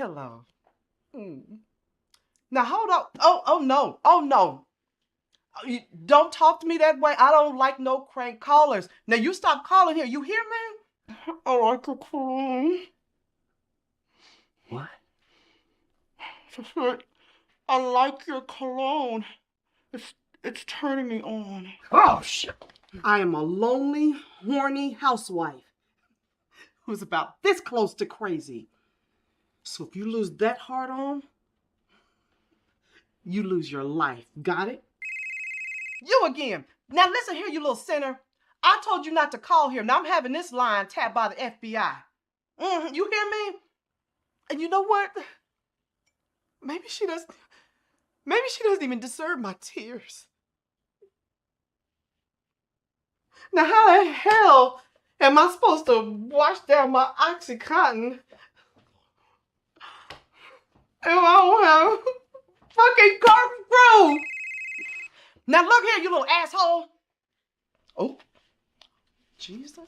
Hello. Mm. Now hold on. Oh no. Oh no. Don't talk to me that way. I don't like no crank callers. Now you stop calling here. You hear me? I like a cologne. What? I like your cologne. It's turning me on. Oh, shit. I am a lonely, horny housewife who's about this close to crazy. So if you lose that heart on, you lose your life. Got it? You again. Now listen here, you little sinner. I told you not to call here. Now I'm having this line tapped by the FBI. You hear me? And you know what? Maybe she doesn't even deserve my tears. Now how the hell am I supposed to wash down my Oxycontin if I don't have fucking corkscrew? Now look here, you little asshole. Oh, Jesus.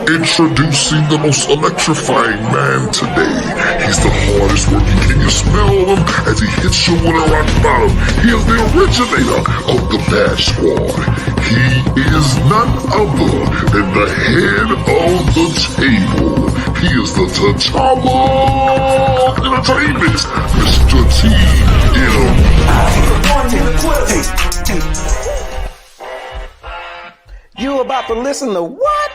Introducing the most electrifying man today. He's the hardest working. Can you smell him as he hits you with a rock bottom? He is the originator of the Bad Squad. He is none other than the head of the table. He is the T'Challa of entertainment, Mr. T.M. You about to listen to what?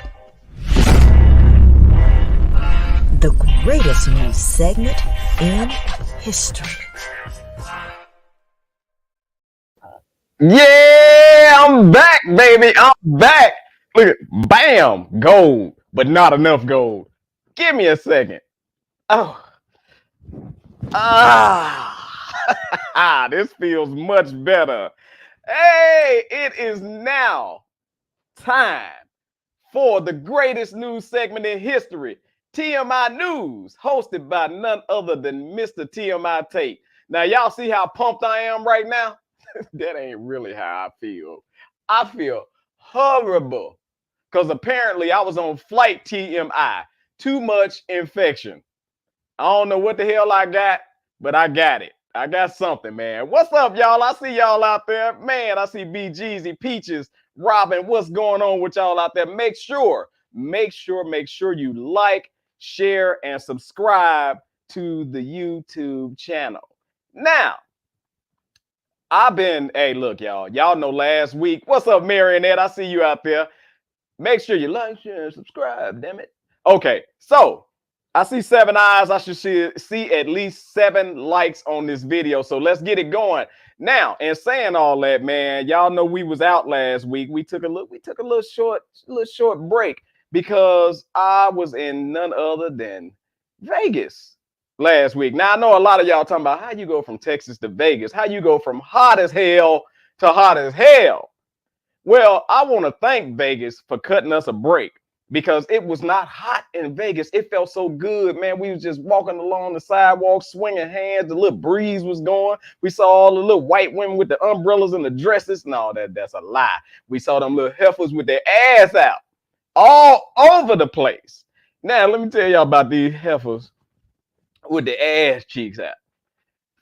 The greatest news segment in history. Yeah, I'm back, baby. I'm back. Look at, bam, gold, but not enough gold. Give me a second. Oh, this feels much better. Hey, it is now time for the greatest news segment in history. TMI News, hosted by none other than Mr. TMI Tate. Now, y'all see how pumped I am right now? That ain't really how I feel. I feel horrible because apparently I was on flight TMI. Too much infection. I don't know what the hell I got, but I got it. I got something, man. What's up, y'all? I see y'all out there. Man, I see BGZ, Peaches, Robin. What's going on with y'all out there? Make sure you like, share, and subscribe to the YouTube channel. Now, hey, look, y'all know last week. What's up, Marionette? I see you out there. Make sure you like, share, and subscribe, damn it. Okay, so I see 7 eyes. I should see at least 7 likes on this video. So let's get it going. Now, and saying all that, man, y'all know we was out last week. We took a little short break because I was in none other than Vegas last week. Now, I know a lot of y'all talking about how you go from Texas to Vegas, how you go from hot as hell to hot as hell. Well, I want to thank Vegas for cutting us a break because it was not hot in Vegas. It felt so good, man. We was just walking along the sidewalk, swinging hands. The little breeze was going. We saw all the little white women with the umbrellas and the dresses. No, that's a lie. We saw them little heifers with their ass out all over the place. Now, let me tell y'all about these heifers with the ass cheeks out.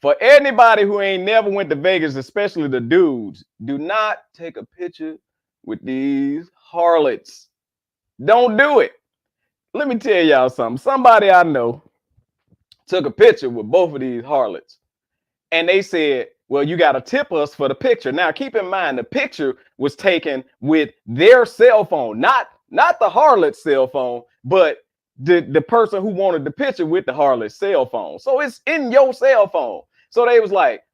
For anybody who ain't never went to Vegas, especially the dudes, do not take a picture with these harlots. Don't do it. Let me tell y'all something. Somebody I know took a picture with both of these harlots. And they said, well, you got to tip us for the picture. Now, keep in mind, the picture was taken with their cell phone, not the harlot's cell phone, but the person who wanted the picture with the harlot's cell phone. So it's in your cell phone. So they was like,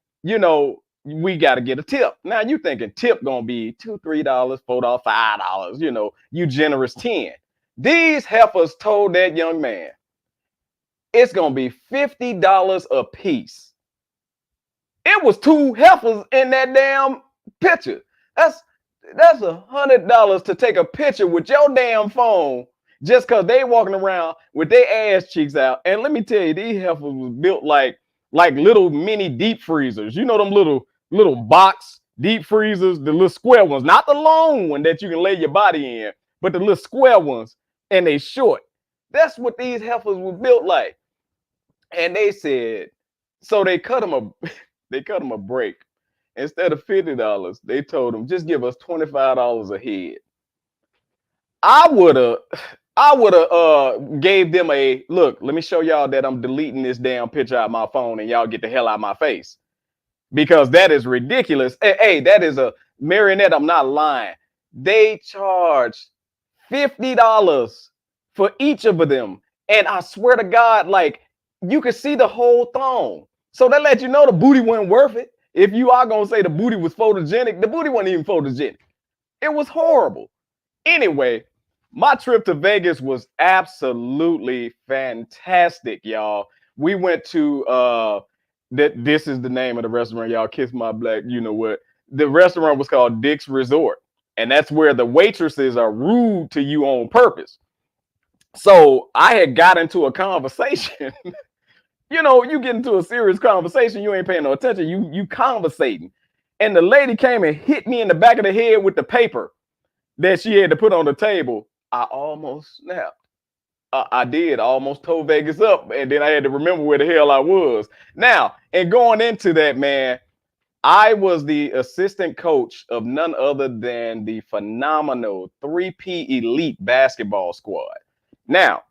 we got to get a tip. Now you thinking tip going to be $2, $3, $4, $5, you generous 10. These heifers told that young man, it's going to be $50 a piece. It was 2 heifers in that damn picture. That's $100 to take a picture with your damn phone just because they walking around with their ass cheeks out. And let me tell you, these heifers was built like little mini deep freezers. You know them little box deep freezers, the little square ones, not the long one that you can lay your body in, but the little square ones, and they short. That's what these heifers were built like. And they said, so they cut them a break. Instead of $50, they told them, just give us $25 a head. I would have gave them a look. Let me show y'all that I'm deleting this damn picture out of my phone and y'all get the hell out of my face, because that is ridiculous. Hey, that is a marionette. I'm not lying. They charged $50 for each of them. And I swear to God, like, you could see the whole thong. So that let you know the booty wasn't worth it. If you are going to say the booty was photogenic, the booty wasn't even photogenic. It was horrible. Anyway, my trip to Vegas was absolutely fantastic, y'all. We went to, this is the name of the restaurant, y'all. Kiss my black, you know what. The restaurant was called Dick's Resort. And that's where the waitresses are rude to you on purpose. So I had got into a conversation. You know, you get into a serious conversation, you ain't paying no attention, you conversating. And the lady came and hit me in the back of the head with the paper that she had to put on the table. I almost snapped. I did. I almost tore Vegas up, and then I had to remember where the hell I was. Now, and going into that, man, I was the assistant coach of none other than the phenomenal 3P Elite basketball squad. Now,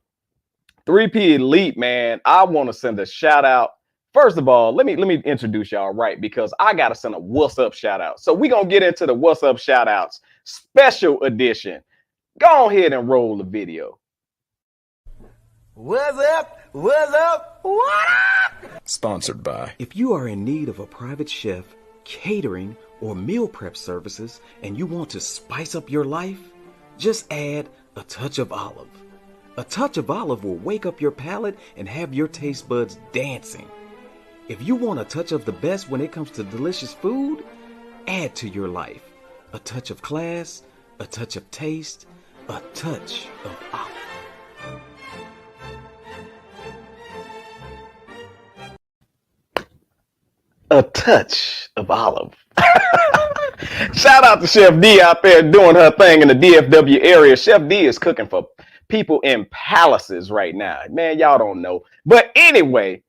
3P Elite, man, I want to send a shout out. First of all, let me introduce y'all right, because I got to send a what's up shout out. So we're going to get into the what's up shout outs special edition. Go ahead and roll the video. What's up? What's up? What up? Sponsored by. If you are in need of a private chef, catering, or meal prep services, and you want to spice up your life, just add a touch of olive. A touch of olive will wake up your palate and have your taste buds dancing. If you want a touch of the best when it comes to delicious food, add to your life a touch of class, a touch of taste, a touch of olive. A touch of olive. Shout out to Chef D out there doing her thing in the DFW area. Chef D is cooking for people in palaces right now. Man, y'all don't know. But anyway,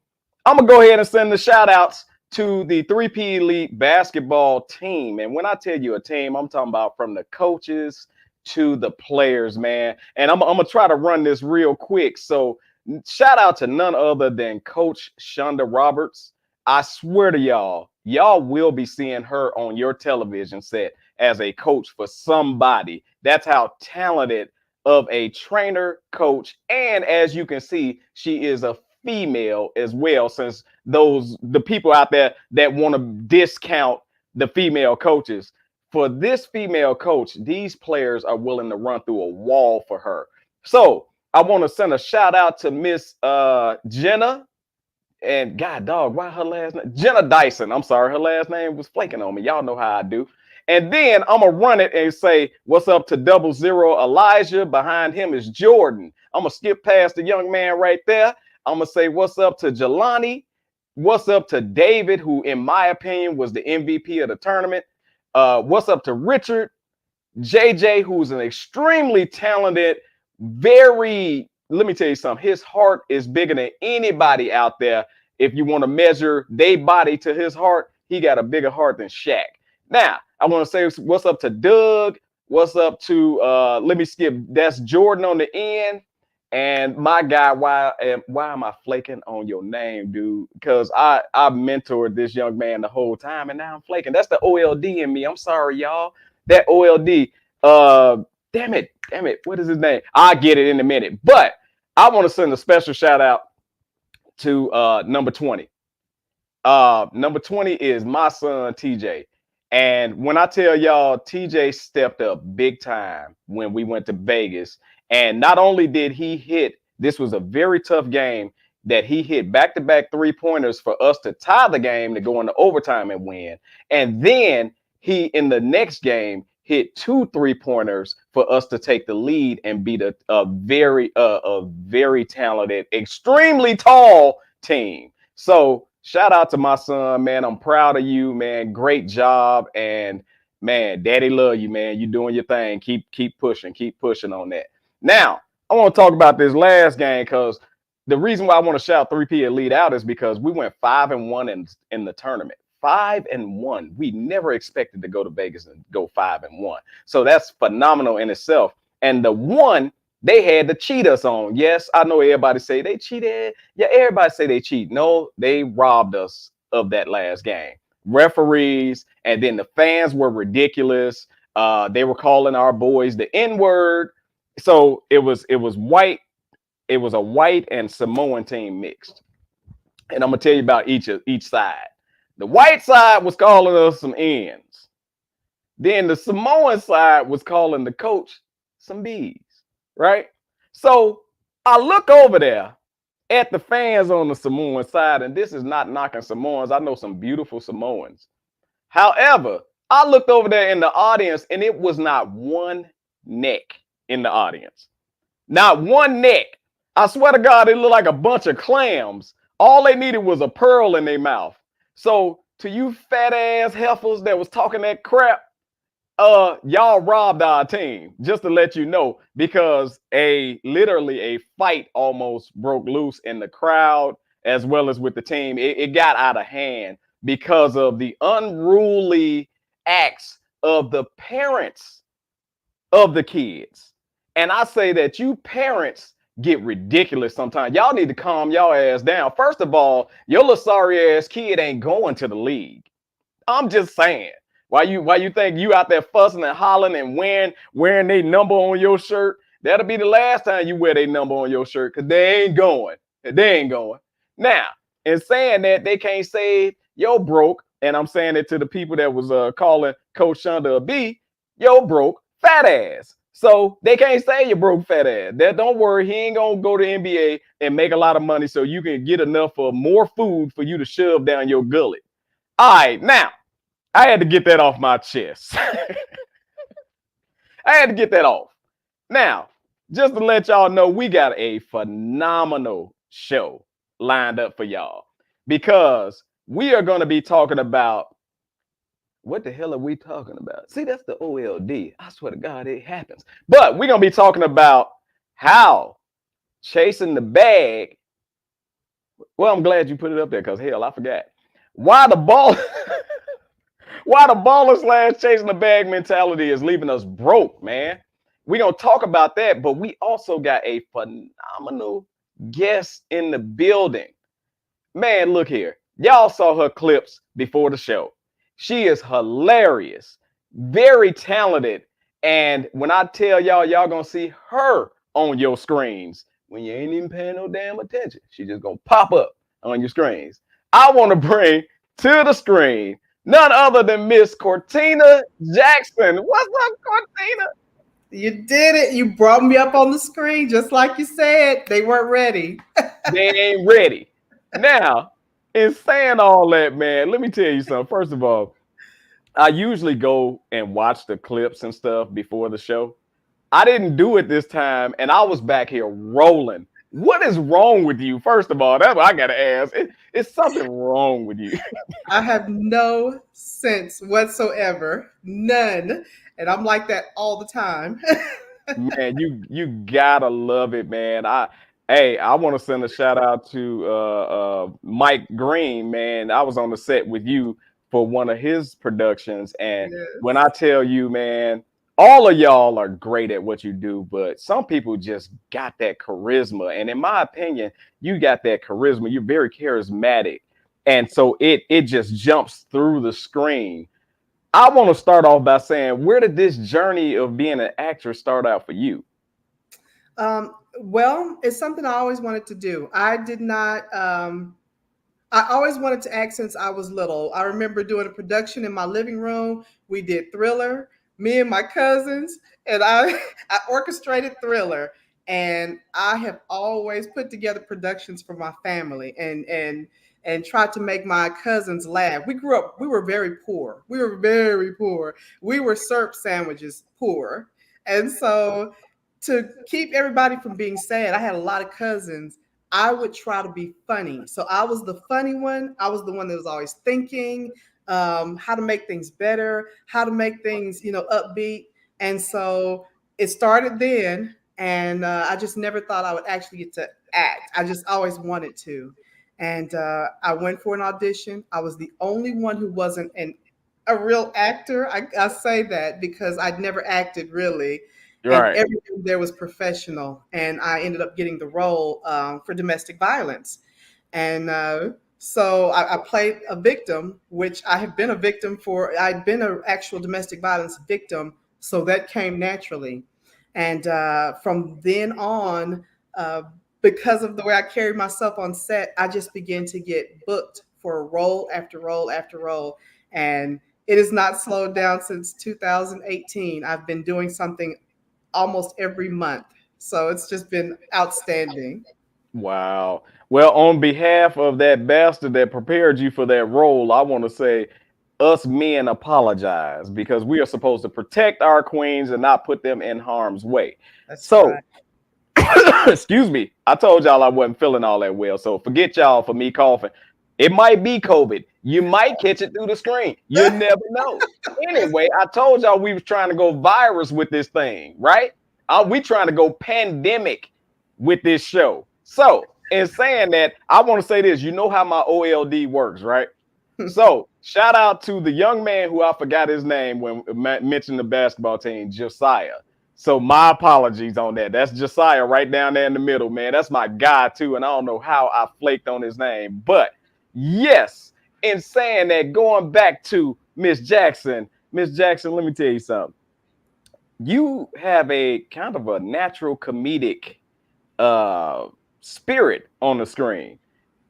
I'm going to go ahead and send the shout outs to the 3P Elite basketball team. And when I tell you a team, I'm talking about from the coaches to the players, man. And I'm going to try to run this real quick. So shout out to none other than Coach Shonda Roberts. I swear to y'all will be seeing her on your television set as a coach for somebody. That's how talented of a trainer, coach, and as you can see, she is a female as well, since the people out there that want to discount the female coaches. For this female coach, these players are willing to run through a wall for her. So I want to send a shout out to Miss Jenna. And God dog, why her last name? Jenna Dyson. I'm sorry, her last name was flaking on me. Y'all know how I do. And then I'm going to run it and say, what's up to 00 Elijah? Behind him is Jordan. I'm going to skip past the young man right there. I'm going to say, what's up to Jelani? What's up to David, who, in my opinion, was the MVP of the tournament? What's up to Richard? JJ, who's an extremely talented, let me tell you something. His heart is bigger than anybody out there. If you want to measure their body to his heart, he got a bigger heart than Shaq. Now, I want to say what's up to Doug. What's up to, let me skip. That's Jordan on the end. And my guy, why am I flaking on your name, dude? Because I mentored this young man the whole time, and now I'm flaking. That's the OLD in me. I'm sorry, y'all. That OLD. Damn it. What is his name? I'll get it in a minute. But I want to send a special shout out to number 20. Number 20 is my son, TJ. And when I tell y'all, TJ stepped up big time when we went to Vegas. And not only did he hit, this was a very tough game, that he hit back-to-back three-pointers for us to tie the game to go into overtime and win. And then he, in the next game, hit 2 3-pointers for us to take the lead and beat a very talented, extremely tall team. So shout out to my son, man. I'm proud of you, man. Great job. And man, daddy love you, man. You doing your thing. Keep pushing on that. Now, I want to talk about this last game, because the reason why I want to shout 3P Elite out is because we went 5-1 in the tournament. 5-1. We never expected to go to Vegas and go 5-1. So that's phenomenal in itself. And the one they had to cheat us on. Yes, I know everybody say they cheated. Yeah, everybody say they cheat. No, they robbed us of that last game. Referees, and then the fans were ridiculous. They were calling our boys the N-word. So it was white. It was a white and Samoan team mixed. And I'm gonna tell you about each side. The white side was calling us some N's. Then the Samoan side was calling the coach some B's, right? So I look over there at the fans on the Samoan side, and this is not knocking Samoans. I know some beautiful Samoans. However, I looked over there in the audience, and it was not one neck in the audience. Not one neck. I swear to God, it looked like a bunch of clams. All they needed was a pearl in their mouth. So to you fat ass heifers that was talking that crap, y'all robbed our team, just to let you know, because literally a fight almost broke loose in the crowd as well as with the team. It got out of hand because of the unruly acts of the parents of the kids. And I say that you parents get ridiculous sometimes. Y'all need to calm y'all ass down. First of all, your little sorry ass kid ain't going to the league. I'm just saying. Why you think you out there fussing and hollering and wearing their number on your shirt? That'll be the last time you wear their number on your shirt, because they ain't going. They ain't going. Now, in saying that, they can't say yo broke, and I'm saying it to the people that was calling Coach Shonda a B, yo broke fat ass. So they can't say you broke fat ass. That, don't worry, he ain't gonna go to NBA and make a lot of money so you can get enough for more food for you to shove down your gullet. All right, now I had to get that off my chest. I had to get that off. Now, just to let y'all know, we got a phenomenal show lined up for y'all, because we are going to be talking about, what the hell are we talking about? See, that's the OLD. I swear to God, it happens. But we're going to be talking about how chasing the bag. Well, I'm glad you put it up there, because hell, I forgot. Why the baller / chasing the bag mentality is leaving us broke, man. We're going to talk about that, but we also got a phenomenal guest in the building. Man, look here. Y'all saw her clips before the show. She is hilarious, very talented. And when I tell y'all going to see her on your screens, when you ain't even paying no damn attention, she just going to pop up on your screens. I want to bring to the screen none other than Miss Cortina Jackson. What's up, Cortina? You did it. You brought me up on the screen just like you said. They weren't ready. They ain't ready. Now, in saying all that, man, let me tell you something. First of all, I usually go and watch the clips and stuff before the show. I didn't do it this time, and I was back here rolling. What is wrong with you? First of all, that's what I got to ask. It's something wrong with you. I have no sense whatsoever. None. And I'm like that all the time. Man, you gotta love it, man. I want to send a shout out to Mike Green, man. I was on the set with you for one of his productions, and yes, when I tell you, man, all of y'all are great at what you do, but some people just got that charisma. And in my opinion, you got that charisma. You're very charismatic. And so it just jumps through the screen. I want to start off by saying, where did this journey of being an actress start out for you? Well, it's something I always wanted to do. I I always wanted to act since I was little. I remember doing a production in my living room. We did Thriller, me and my cousins, and I orchestrated Thriller. And I have always put together productions for my family and tried to make my cousins laugh. We were very poor. We were very poor. We were syrup sandwiches poor. And so to keep everybody from being sad, I had a lot of cousins. I would try to be funny. So I was the funny one. I was the one that was always thinking how to make things better, how to make things, upbeat. And so it started then. And I just never thought I would actually get to act. I just always wanted to. And I went for an audition. I was the only one who wasn't a real actor. I say that because I'd never acted really. And Right. everything there was professional. And I ended up getting the role for domestic violence. And so I played a victim, which I have been a victim for. I'd been an actual domestic violence victim. So that came naturally. And from then on, because of the way I carried myself on set, I just began to get booked for role after role after role. And it has not slowed down since 2018. I've been doing something almost every month. So it's just been outstanding. Wow. Well, on behalf of that bastard that prepared you for that role, I want to say us men apologize because we are supposed to protect our queens and not put them in harm's way. That's So, right. excuse me. I told y'all I wasn't feeling all that well. So forget y'all for me coughing. It might be COVID. You might catch it through the screen. You never know. Anyway, I told y'all we was trying to go virus with this thing, right? We trying to go pandemic with this show. So, in saying that, I want to say this. You know how my OLD works, right? So, shout out to the young man who I forgot his name when mentioned the basketball team, Josiah. So, my apologies on that. That's Josiah right down there in the middle, man. That's my guy, too. And I don't know how I flaked on his name. But, yes, in saying that, going back to Miss Jackson, let me tell you something. You have a kind of a natural comedic spirit on the screen.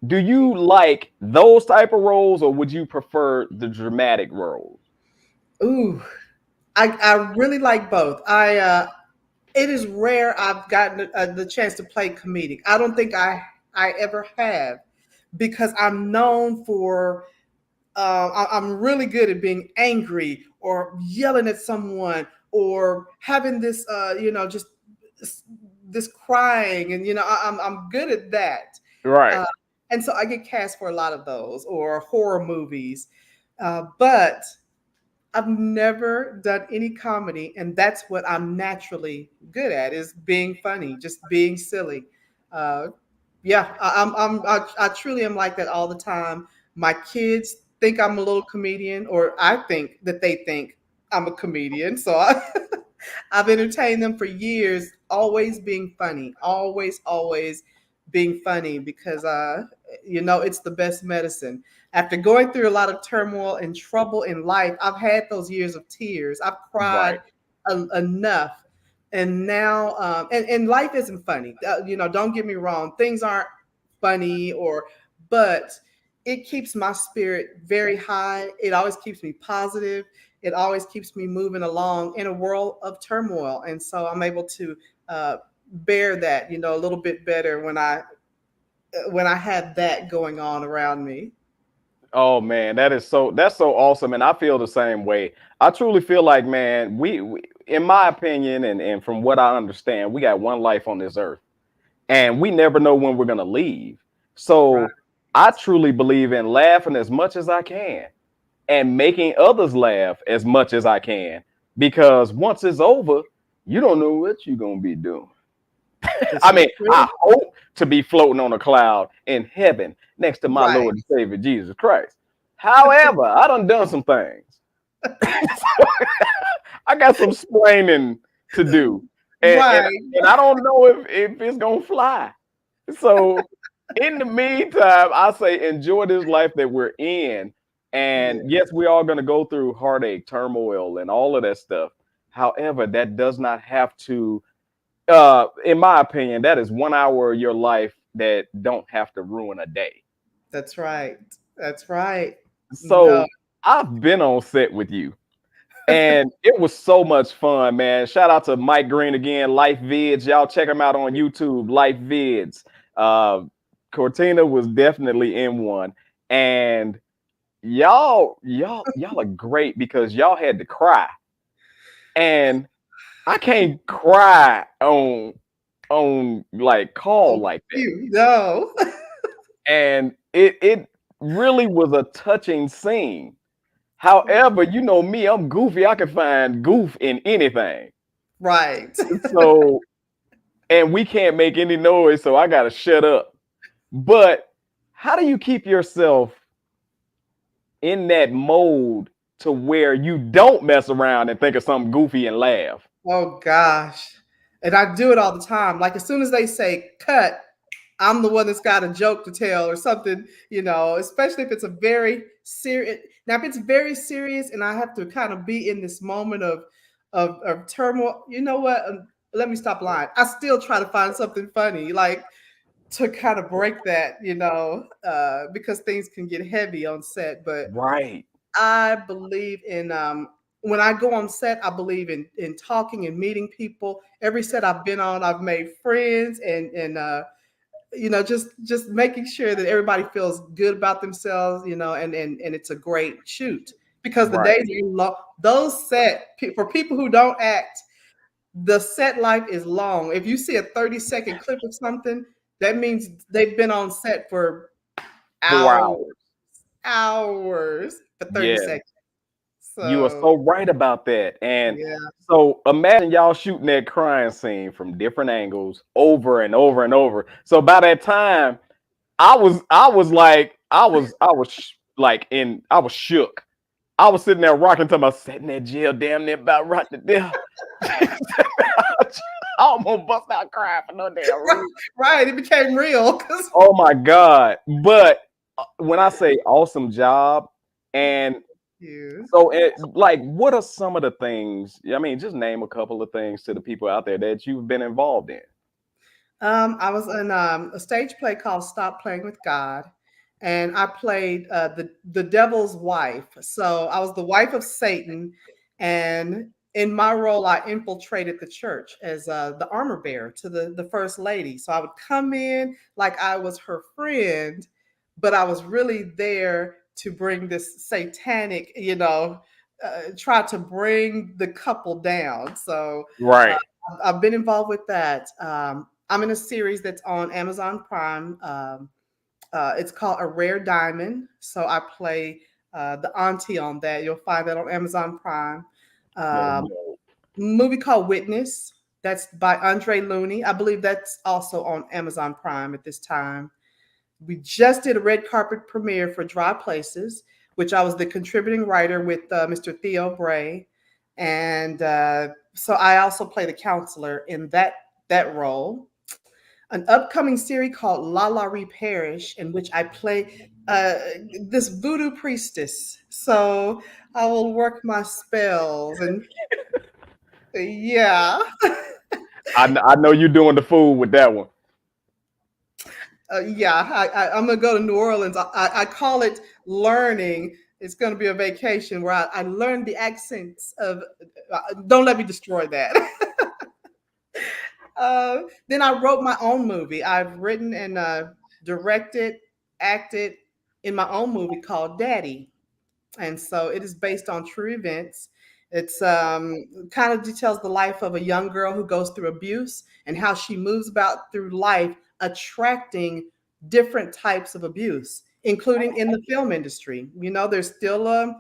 Do you like those type of roles or would you prefer the dramatic roles? Ooh, I really like both. It is rare I've gotten the chance to play comedic. I don't think I ever have because I'm known for I'm really good at being angry or yelling at someone or having this just this crying and I'm good at that. Right. Uh, and so I get cast for a lot of those or horror movies. But I've never done any comedy, and that's what I'm naturally good at is being funny, just being silly. Uh, yeah, I truly am like that all the time. My kids think I'm a little comedian, or I think that they think I'm a comedian. So I've entertained them for years, always being funny, always being funny because it's the best medicine. After going through a lot of turmoil and trouble in life, I've had those years of tears. I've cried Right. enough. And now, and life isn't funny. Don't get me wrong. Things aren't funny but it keeps my spirit very high. It always keeps me positive. It always keeps me moving along in a world of turmoil. And so I'm able to bear that, a little bit better when I have that going on around me. Oh man, that's so awesome. And I feel the same way. I truly feel like, man, we in my opinion, and from what I understand, we got one life on this earth. And we never know when we're gonna leave. So Right. I truly believe in laughing as much as I can and making others laugh as much as I can. Because once it's over, you don't know what you're gonna be doing. This I is mean, true. I hope to be floating on a cloud in heaven next to my Right. Lord and Savior Jesus Christ. However, I done some things. I got some splaining to do. Right. And I don't know if it's gonna fly. So in the meantime, I say enjoy this life that we're in. Yeah. And yes, we're all gonna go through heartache, turmoil, and all of that stuff. However, that does not have to in my opinion, that is 1 hour of your life that don't have to ruin a day. That's right. That's right. No. So I've been on set with you. And it was so much fun, man. Shout out to Mike Green again, Life Vids. Y'all check him out on YouTube, Life Vids. Uh, Cortina was definitely in one. And y'all are great because y'all had to cry. And I can't cry on like call Oh, like that. you no. And it really was a touching scene. However, you know me, I'm goofy. I can find goof in anything. Right. So, and we can't make any noise, so I gotta shut up. But how do you keep yourself in that mode to where you don't mess around and think of something goofy and laugh? Oh gosh. And I do it all the time. Like as soon as they say cut, I'm the one that's got a joke to tell or something, especially if it's a very serious. Now, if it's very serious and I have to kind of be in this moment of turmoil, you know what? Let me stop lying. I still try to find something funny, like to kind of break that, because things can get heavy on set. But Right. I believe in when I go on set, I believe in talking and meeting people. Every set I've been on, I've made friends and just making sure that everybody feels good about themselves, and it's a great shoot because the Right. days are long. Those for people who don't act, the set life is long. If you see a 30-second clip of something, that means they've been on set for 4 hours. hours for 30 Yeah. seconds. You are So so right about that. And yeah. so imagine y'all shooting that crime scene from different angles over and over and over. So by that time, I was like, I was shook. I was sitting there rocking to my sitting in that jail, damn near about right to death. I almost bust out crying for no damn reason. Right. It became real because Oh my God. But when I say awesome job, and so, like, what are some of the things? I mean, just name a couple of things to the people out there that you've been involved in. I was in a stage play called Stop Playing with God, and I played the devil's wife. So I was the wife of Satan, and in my role, I infiltrated the church as the armor bearer to the first lady. So I would come in like I was her friend, but I was really there to bring this satanic, try to bring the couple down. So Right. I've been involved with that. I'm in a series that's on Amazon Prime. It's called A Rare Diamond. So I play the auntie on that. You'll find that on Amazon Prime. Um, Movie called Witness. That's by Andre Looney. I believe that's also on Amazon Prime at this time. We just did a red carpet premiere for Dry Places, which I was the contributing writer with Mr. Theo Bray. And so I also play the counselor in that role. An upcoming series called La La Ree Parish, in which I play this voodoo priestess. So I will work my spells and yeah. I know you're doing the fool with that one. I'm gonna go to New Orleans. I call it learning. It's gonna be a vacation where I learn the accents of. Don't let me destroy that. Then I wrote my own movie. I've written and directed, acted in my own movie called Daddy, and so it is based on true events. It's kind of details the life of a young girl who goes through abuse and how she moves about through life, attracting different types of abuse, including in the film industry. There's still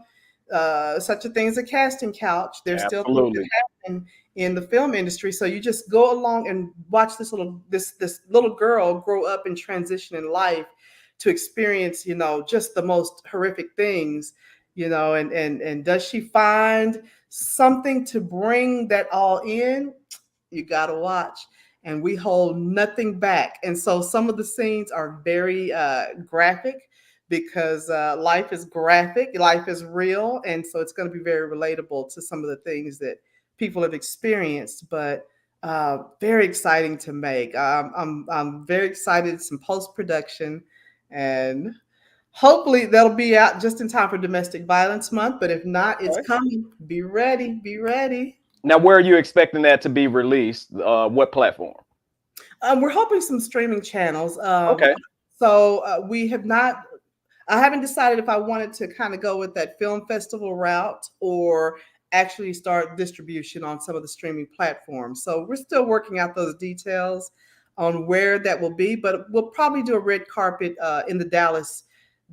such a thing as a casting couch. There's still things that Absolutely. happen in the film industry. So you just go along and watch this little girl grow up and transition in life to experience, just the most horrific things, and does she find something to bring that all in? You got to watch. And we hold nothing back. And so some of the scenes are very graphic because life is graphic, life is real. And so it's going to be very relatable to some of the things that people have experienced, but very exciting to make. I'm very excited. Some post-production and Hopefully that'll be out just in time for Domestic Violence Month, but if not, it's Okay. coming. Be ready. Be ready. Now, where are you expecting that to be released? What platform? We're hoping some streaming channels. Okay. So we have not. I haven't decided if I wanted to kind of go with that film festival route or actually start distribution on some of the streaming platforms. So we're still working out those details on where that will be, but we'll probably do a red carpet in the Dallas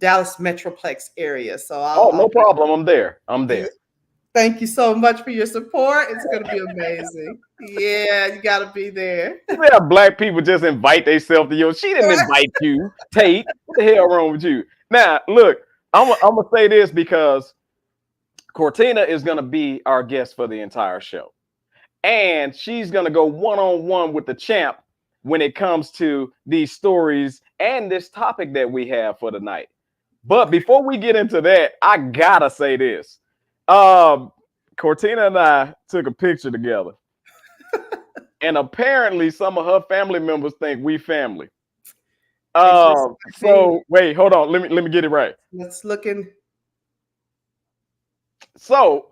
Metroplex area. So Oh, no problem. I'm there. I'm there. thank you so much for your support. It's going to be amazing. Yeah, you got to be there. Yeah, black people just invite themselves to you. She didn't invite you, Tate. What the hell wrong with you? Now, look, I'm gonna say this because Cortina is gonna be our guest for the entire show, and she's gonna go one-on-one with the champ when it comes to these stories and this topic that we have for tonight. But before we get into that, I gotta say this. Cortina and I took a picture together. And apparently some of her family members think we family. So wait, hold on. Let me get it right. Let's look in. So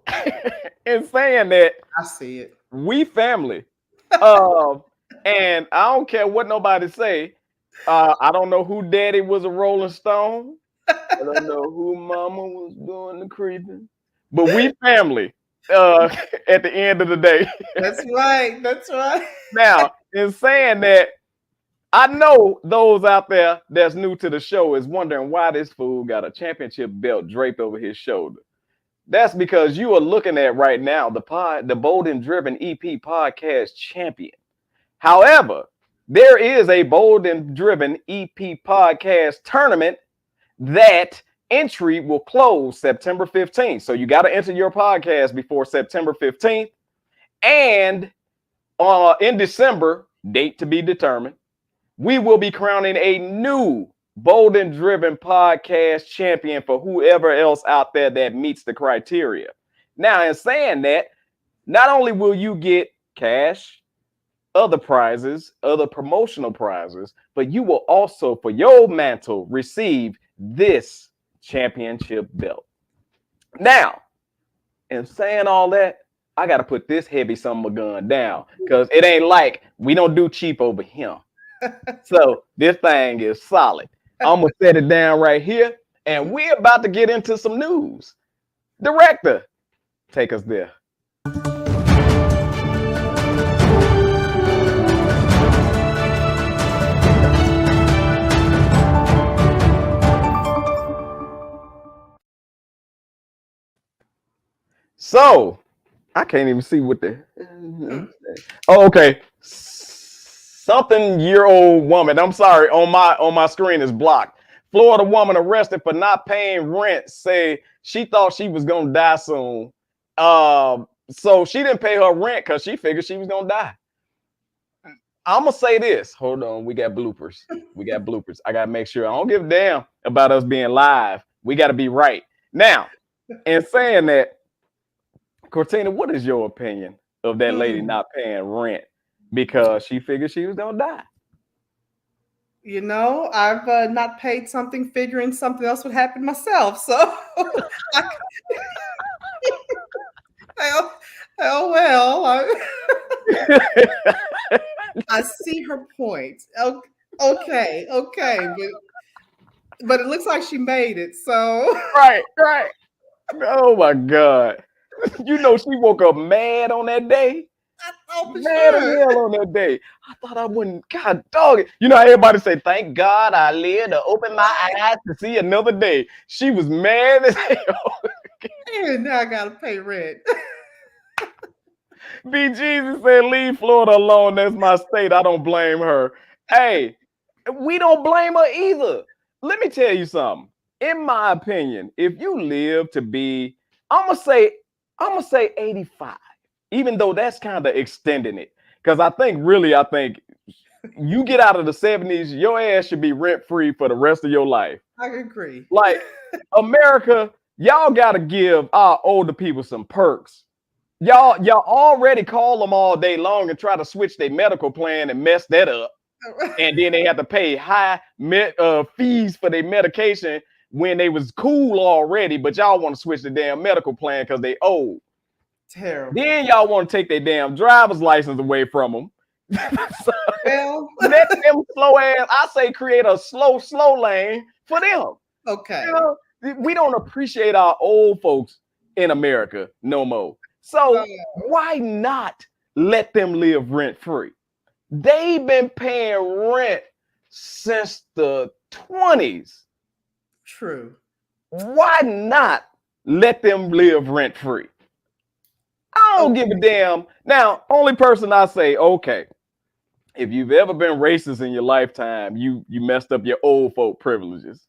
in saying that, I see it. we family. And I don't care what nobody say. I don't know who daddy was a Rolling Stone. I don't know who mama was doing the creeping. But we family at the end of the day. That's right. That's right. Now, in saying that, I know those out there that's new to the show is wondering why this fool got a championship belt draped over his shoulder. That's because you are looking at right now the Bold and Driven EP podcast champion. However, there is a Bold and Driven EP podcast tournament that entry will close September 15th. So you got to enter your podcast before September 15th. And in December, date to be determined, we will be crowning a new Bold and Driven podcast champion for whoever else out there that meets the criteria. Now, in saying that, not only will you get cash, other prizes, other promotional prizes, but you will also, for your mantle, receive this championship belt. Now, in saying all that, I got to put this heavy son of a gun down because it ain't like we don't do cheap over here. So this thing is solid. I'm going to set it down right here, and we're about to get into some news. Director, take us there. So, I can't even see what the... Oh, okay. Something-year-old woman. I'm sorry, on my screen is blocked. Florida woman arrested for not paying rent. Say she thought she was gonna die soon. So she didn't pay her rent because she figured she was gonna die. I'm gonna say this. Hold on, we got bloopers. I gotta make sure. I don't give a damn about us being live. We gotta be right. Now, in saying that, Cortina, what is your opinion of that lady not paying rent because she figured she was gonna die? You know, I've not paid something figuring something else would happen myself. So, I see her point. Okay, but it looks like she made it. So, right. Oh my God. You know, she woke up mad on that day. Mad as hell on that day. I thought I wouldn't. God dog it. You know how everybody say, thank God I lived to open my eyes to see another day. She was mad as hell. And now I gotta pay rent. B. Jesus said, leave Florida alone. That's my state. I don't blame her. Hey, we don't blame her either. Let me tell you something. In my opinion, if you live to be, I'm gonna say 85, even though that's kind of extending it. Because I think you get out of the 70s, your ass should be rent-free for the rest of your life. I agree. Like, America, y'all got to give our older people some perks. Y'all already call them all day long and try to switch their medical plan and mess that up. And then they have to pay high fees for their medication. when they was cool already, but y'all want to switch the damn medical plan because they old. Terrible. Then y'all want to take their damn driver's license away from them. So, Well, let them slow ass. I say create a slow lane for them. okay. You know, we don't appreciate our old folks in America no more. So why not let them live rent free? They've been paying rent since the 20s. True. Why not let them live rent free? I don't give a damn. Now, only person I say, okay, if you've ever been racist in your lifetime, you messed up your old folk privileges.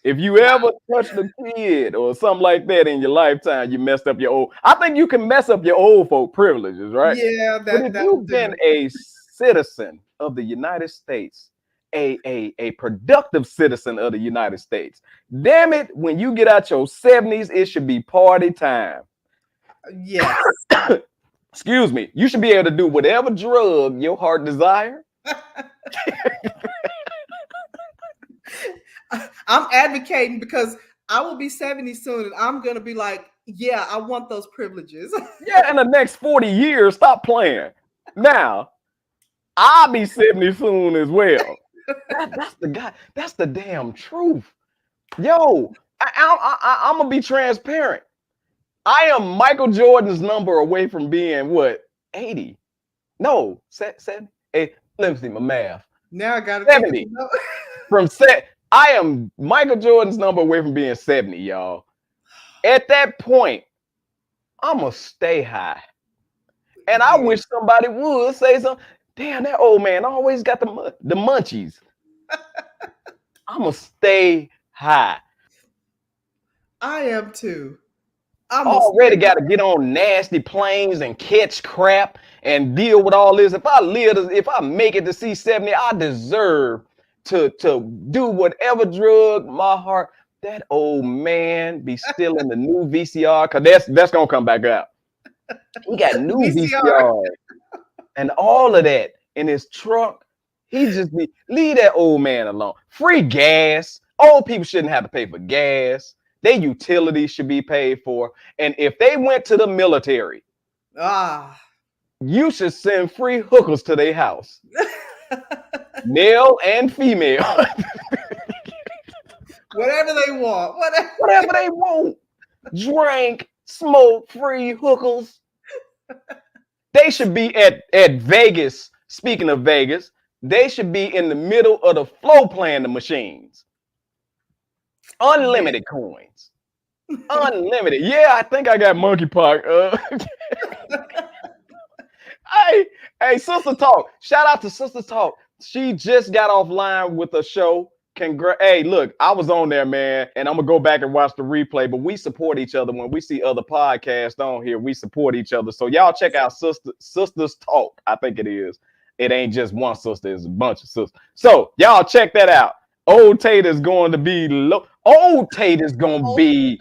If you ever touched a kid or something like that in your lifetime, you messed up your old. I think you can mess up your old folk privileges, right? Yeah, but if you've been a citizen of the United States, a productive citizen of the United States, damn it, when you get out your 70s, it should be party time. Yes. Excuse me. You should be able to do whatever drug your heart desire. I'm advocating because I will be 70 soon and I'm going to be like, yeah, I want those privileges. Yeah, in the next 40 years, stop playing. Now, I'll be 70 soon as well. That's the guy. That's the damn truth. Yo, I'm going to be transparent. I am Michael Jordan's number away from being what? 80? No, 70? Hey, let me see my math. Now I got to 70. From set. I am Michael Jordan's number away from being 70, y'all. At that point, I'm going to stay high. And I wish somebody would say something. Damn, that old man always got the munchies. I'm going to stay high. I am too. I already got to get on nasty planes and catch crap and deal with all this. If I make it to see 70, I deserve to do whatever drug my heart. That old man be still in the new VCR, because that's gonna come back out. He got new VCR and all of that in his truck. He just leave that old man alone. Free gas. Old people shouldn't have to pay for gas. Their utilities should be paid for. And if they went to the military, you should send free hookers to their house. Male and female. Whatever they want. Whatever they want. Drink, smoke, free hookers. They should be at Vegas. Speaking of Vegas, they should be in the middle of the flow playing the machines. Unlimited coins. Unlimited. Yeah, I think I got monkeypox. Hey, Sister Talk. Shout out to Sister Talk. She just got offline with a show. Hey, look, I was on there, man, and I'm gonna go back and watch the replay. But we support each other when we see other podcasts on here. We support each other. So y'all check out Sisters Talk. I think it is. It ain't just one sister; it's a bunch of sisters. So y'all check that out. Old Tate is going to be low. Old Tate is gonna be.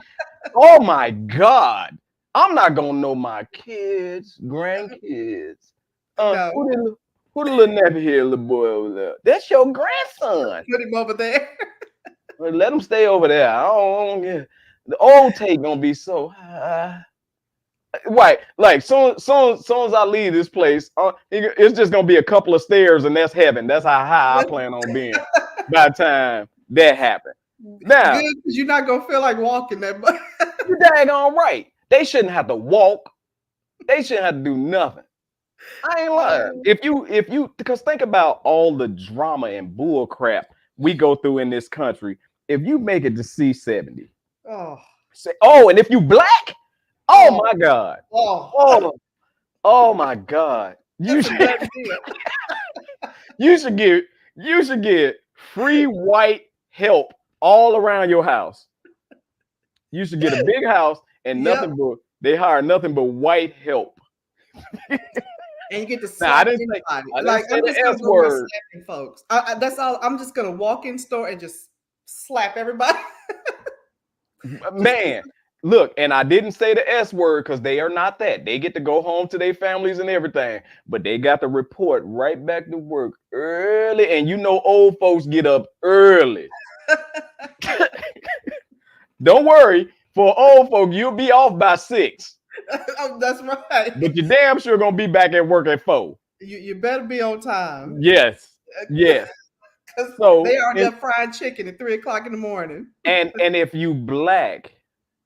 Oh my God! I'm not gonna know my kids, grandkids. No. Who the little nephew here, little boy over there? That's your grandson. Put him over there. Let him stay over there. I don't get the old Tate gonna be so high. Right, like soon as I leave this place, it's just gonna be a couple of stairs and that's heaven. That's how high I plan on being by the time that happens. Now, good, because you're not gonna feel like walking that much. You're daggone right. They shouldn't have to walk. They shouldn't have to do nothing. I ain't lying. If you, because think about all the drama and bull crap we go through in this country. If you make it to C70, and if you black, my God, my God, you should get free white help all around your house. You should get a big house and they hire nothing but white help. And you get to slap anybody. Like, I'm just gonna go slapping folks. That's all. I'm just gonna walk in store and just slap everybody. Man, look, and I didn't say the S word because they are not that. They get to go home to their families and everything, but they got to report right back to work early. And you know, old folks get up early. Don't worry. For old folk, you'll be off by 6. Oh, that's right. But you're damn sure gonna be back at work at 4. You better be on time. Yes. Yes. Because So they are there fried chicken at 3:00 in the morning. and if you black,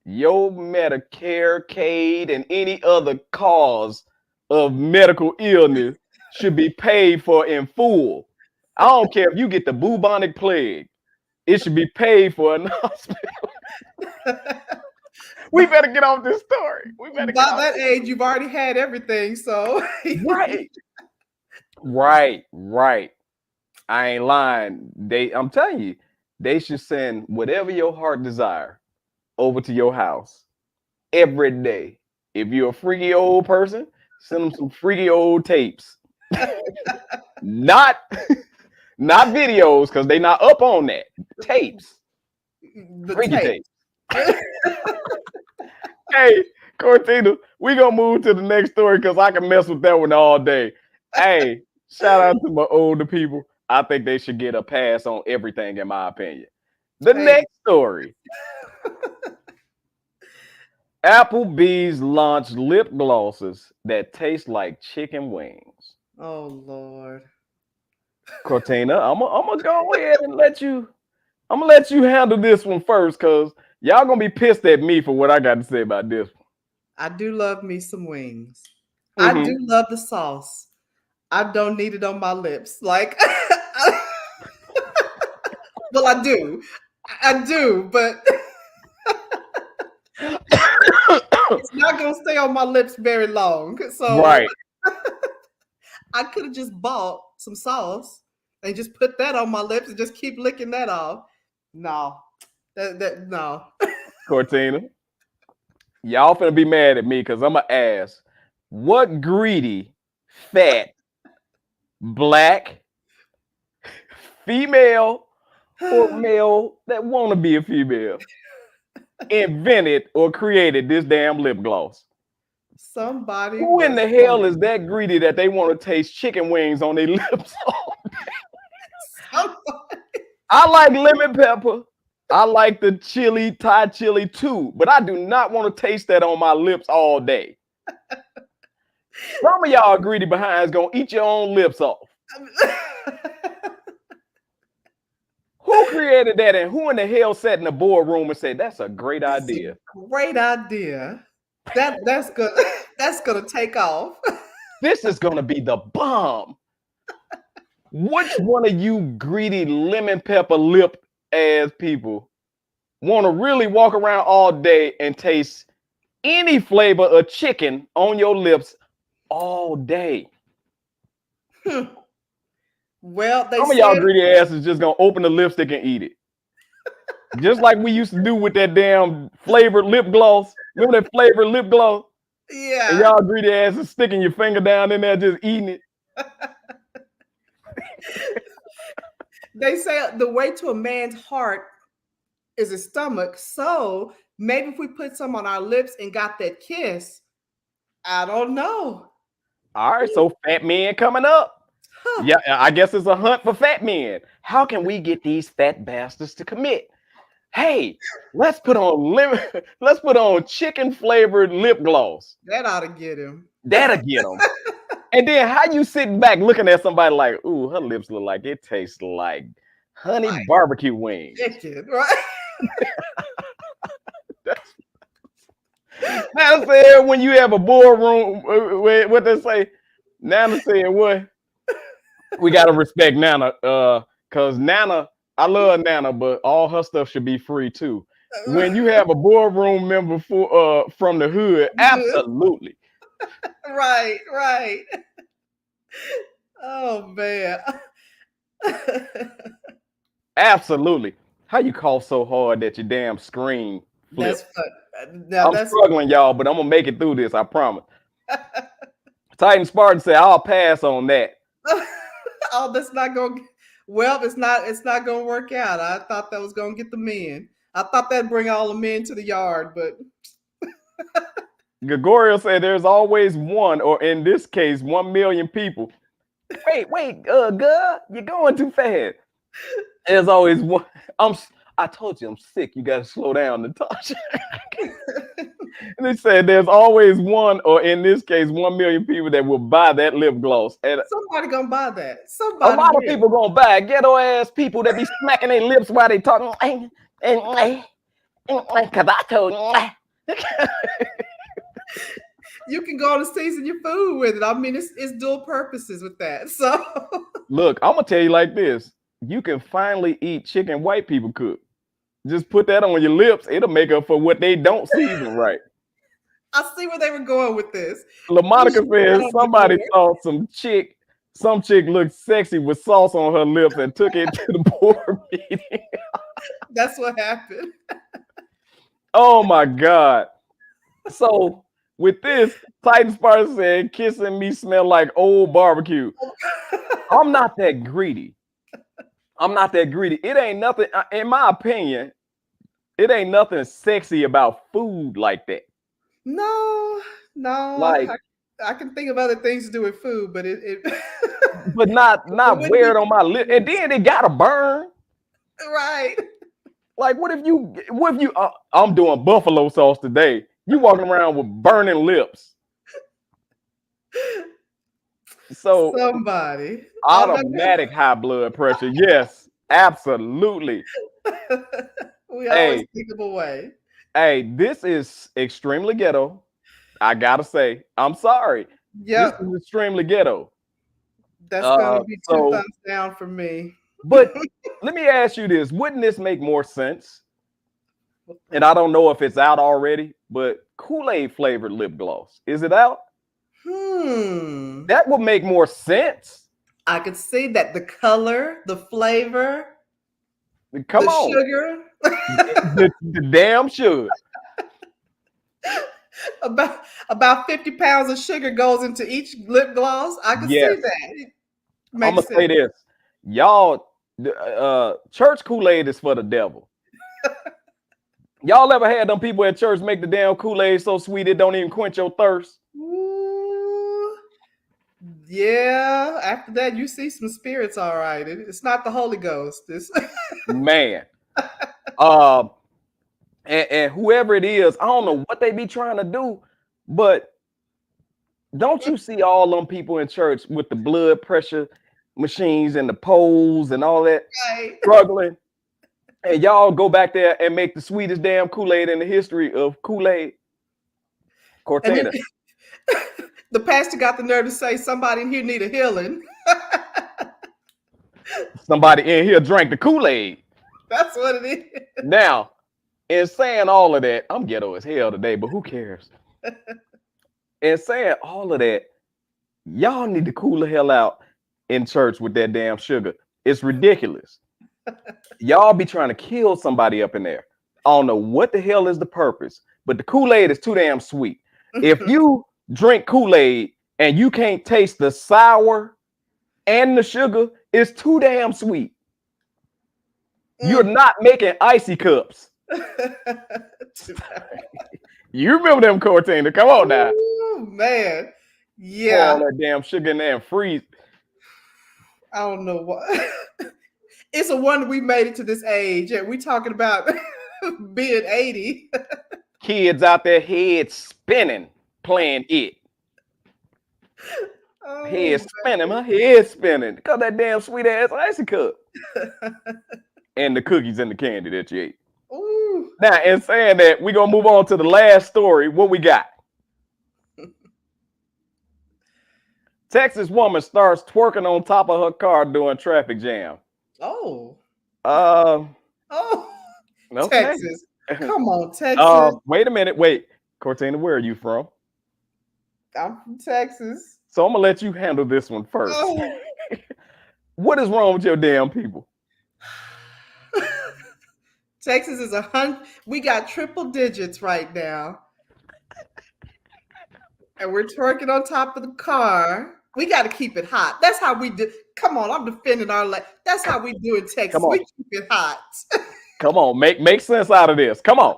your Medicare, Cade, and any other cause of medical illness should be paid for in full. I don't care if you get the bubonic plague. It should be paid for in the hospital. We better get off this story. We better By that age, you've already had everything, so right. I ain't lying. I'm telling you, they should send whatever your heart desire over to your house every day. If you're a freaky old person, send them some freaky old tapes. Not videos, because they're not up on that. Tapes. Freaky tapes. Hey, Cortina, we gonna move to the next story because I can mess with that one all day. Hey, shout out to my older people. I think they should get a pass on everything, in my opinion. The next story. Applebee's launched lip glosses that taste like chicken wings. Oh Lord. Cortina, I'm gonna go ahead and let you handle this one first, because y'all gonna be pissed at me for what I got to say about this one. I do love me some wings. I do love the sauce. I don't need it on my lips. Like, well, I do, but it's not gonna stay on my lips very long. So right. I could have just bought some sauce and just put that on my lips and just keep licking that off. No, no. Cortina, y'all finna be mad at me because I'm gonna ask, what greedy, fat, black, female, or male that want to be a female invented or created this damn lip gloss? Somebody. Who in the hell is that greedy that they want to taste chicken wings on their lips all day? I like lemon pepper. I like the Thai chili too, but I do not want to taste that on my lips all day. Some of y'all greedy behinds gonna eat your own lips off. Who created that, and who in the hell sat in the boardroom and said that's a great idea? Great idea. That's good. That's gonna take off. This is gonna be the bomb. Which one of you greedy lemon pepper lip ass people want to really walk around all day and taste any flavor of chicken on your lips all day? Well, some of y'all greedy ass is just gonna open the lipstick and eat it. Just like we used to do with that damn flavored lip gloss. Remember that flavored lip gloss? Yeah. And y'all greedy ass is sticking your finger down in there just eating it. They say the way to a man's heart is his stomach. So maybe if we put some on our lips and got that kiss, I don't know. All right, so fat men coming up. Yeah, I guess it's a hunt for fat men. How can we get these fat bastards to commit? Hey, let's put on chicken flavored lip gloss. That ought to get him. That'll get him. And then how you sitting back looking at somebody like, ooh, her lips look like it tastes like honey barbecue wings. Chicken, right? Nana said when you have a boardroom, what they say? Nana said what? We gotta respect Nana, cause Nana, I love Nana, but all her stuff should be free too. When you have a boardroom member from the hood, absolutely. Right. Oh man. Absolutely. How you cough so hard that your damn screen flipped? I'm struggling, y'all, but I'm gonna make it through this. I promise. Titan Spartan said, "I'll pass on that." Oh, that's not gonna. Well, it's not gonna work out. I thought that was gonna get the men. I thought that'd bring all the men to the yard, but. Gregorio said, "There's always one, or in this case, 1 million people." Wait, girl, you're going too fast. There's always one. I told you I'm sick. You got to slow down, Natasha. And they said there's always one, or in this case, 1 million people that will buy that lip gloss. And Somebody gonna buy that. a lot of people gonna buy it. Ghetto ass people that be smacking their lips while they talking. Because I told you. You can go to season your food with it. I mean, it's dual purposes with that. So look, I'm gonna tell you like this: you can finally eat chicken white people cook. Just put that on your lips; it'll make up for what they don't season right. I see where they were going with this. LaMonica says somebody saw some chick looked sexy with sauce on her lips and took it to the board meeting. That's what happened. Oh my God! So. With this, Titan Spartan said, kissing me smell like old barbecue. I'm not that greedy. It ain't nothing, in my opinion, it ain't nothing sexy about food like that. No. Like, I can think of other things to do with food, but it but not wear it on my lip. And then it gotta burn. Right. Like, what if you I'm doing buffalo sauce today. You walking around with burning lips. So somebody automatic high blood pressure. Yes, absolutely. We always think of a way. Hey, this is extremely ghetto. I gotta say, I'm sorry. Yeah, this is extremely ghetto. That's gonna be two thumbs down for me. But let me ask you this: wouldn't this make more sense? And I don't know if it's out already, but Kool-Aid flavored lip gloss. Is it out? That would make more sense. I could see that. The color, the flavor, Come on. Sugar. the damn sugar. About 50 pounds of sugar goes into each lip gloss. I can see that. I'm gonna say this. Y'all, church Kool-Aid is for the devil. Y'all ever had them people at church make the damn Kool-Aid so sweet it don't even quench your thirst? Ooh, yeah. After that, you see some spirits, all right. It's not the Holy Ghost. Man. And whoever it is, I don't know what they be trying to do, but don't you see all them people in church with the blood pressure machines and the poles and all that struggling? And y'all go back there and make the sweetest damn Kool-Aid in the history of Kool-Aid. Cortina. The pastor got the nerve to say somebody in here need a healing. Somebody in here drank the Kool-Aid. That's what it is. Now, in saying all of that, I'm ghetto as hell today, but who cares? In saying all of that, y'all need to cool the hell out in church with that damn sugar. It's ridiculous. Y'all be trying to kill somebody up in there. I don't know what the hell is the purpose, but the Kool-Aid is too damn sweet. If you drink Kool-Aid and you can't taste the sour and the sugar, it's too damn sweet. You're not making icy cups. You remember them, Cortina? Come on now. Oh, man. Yeah. Pour all that damn sugar in there and freeze. I don't know what. It's a wonder we made it to this age. And we talking about being 80. Kids out there head spinning playing it. Head spinning, my head spinning. Because that damn sweet ass icy cup. And the cookies and the candy that you ate. Ooh. Now, in saying that, we're going to move on to the last story. What we got? Texas woman starts twerking on top of her car during traffic jam. Oh. Okay. Texas. Come on, Texas. Wait a minute. Wait. Cortina, where are you from? I'm from Texas. So I'm going to let you handle this one first. Oh. What is wrong with your damn people? Texas is 100. We got triple digits right now. And we're twerking on top of the car. We got to keep it hot. That's how we do. Come on, I'm defending our land. That's how we do in Texas. We keep it hot. Come on, make sense out of this. Come on.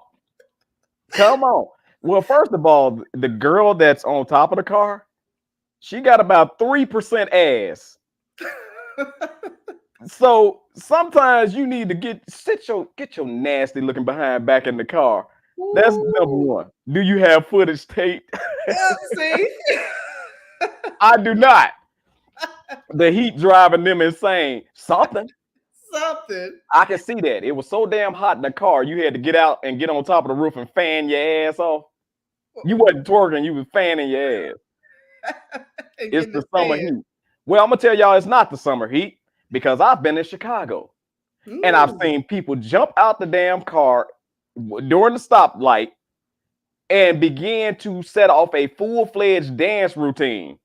Come on. Well, first of all, the girl that's on top of the car, she got about 3% ass. So sometimes you need to get your nasty looking behind back in the car. That's number one. Do you have footage, Tate? See? I do not. The heat driving them insane. Something. I can see that. It was so damn hot in the car, you had to get out and get on top of the roof and fan your ass off. You wasn't twerking, you was fanning your ass. It's the summer heat. Well, I'm gonna tell y'all it's not the summer heat because I've been in Chicago and I've seen people jump out the damn car during the stoplight and begin to set off a full-fledged dance routine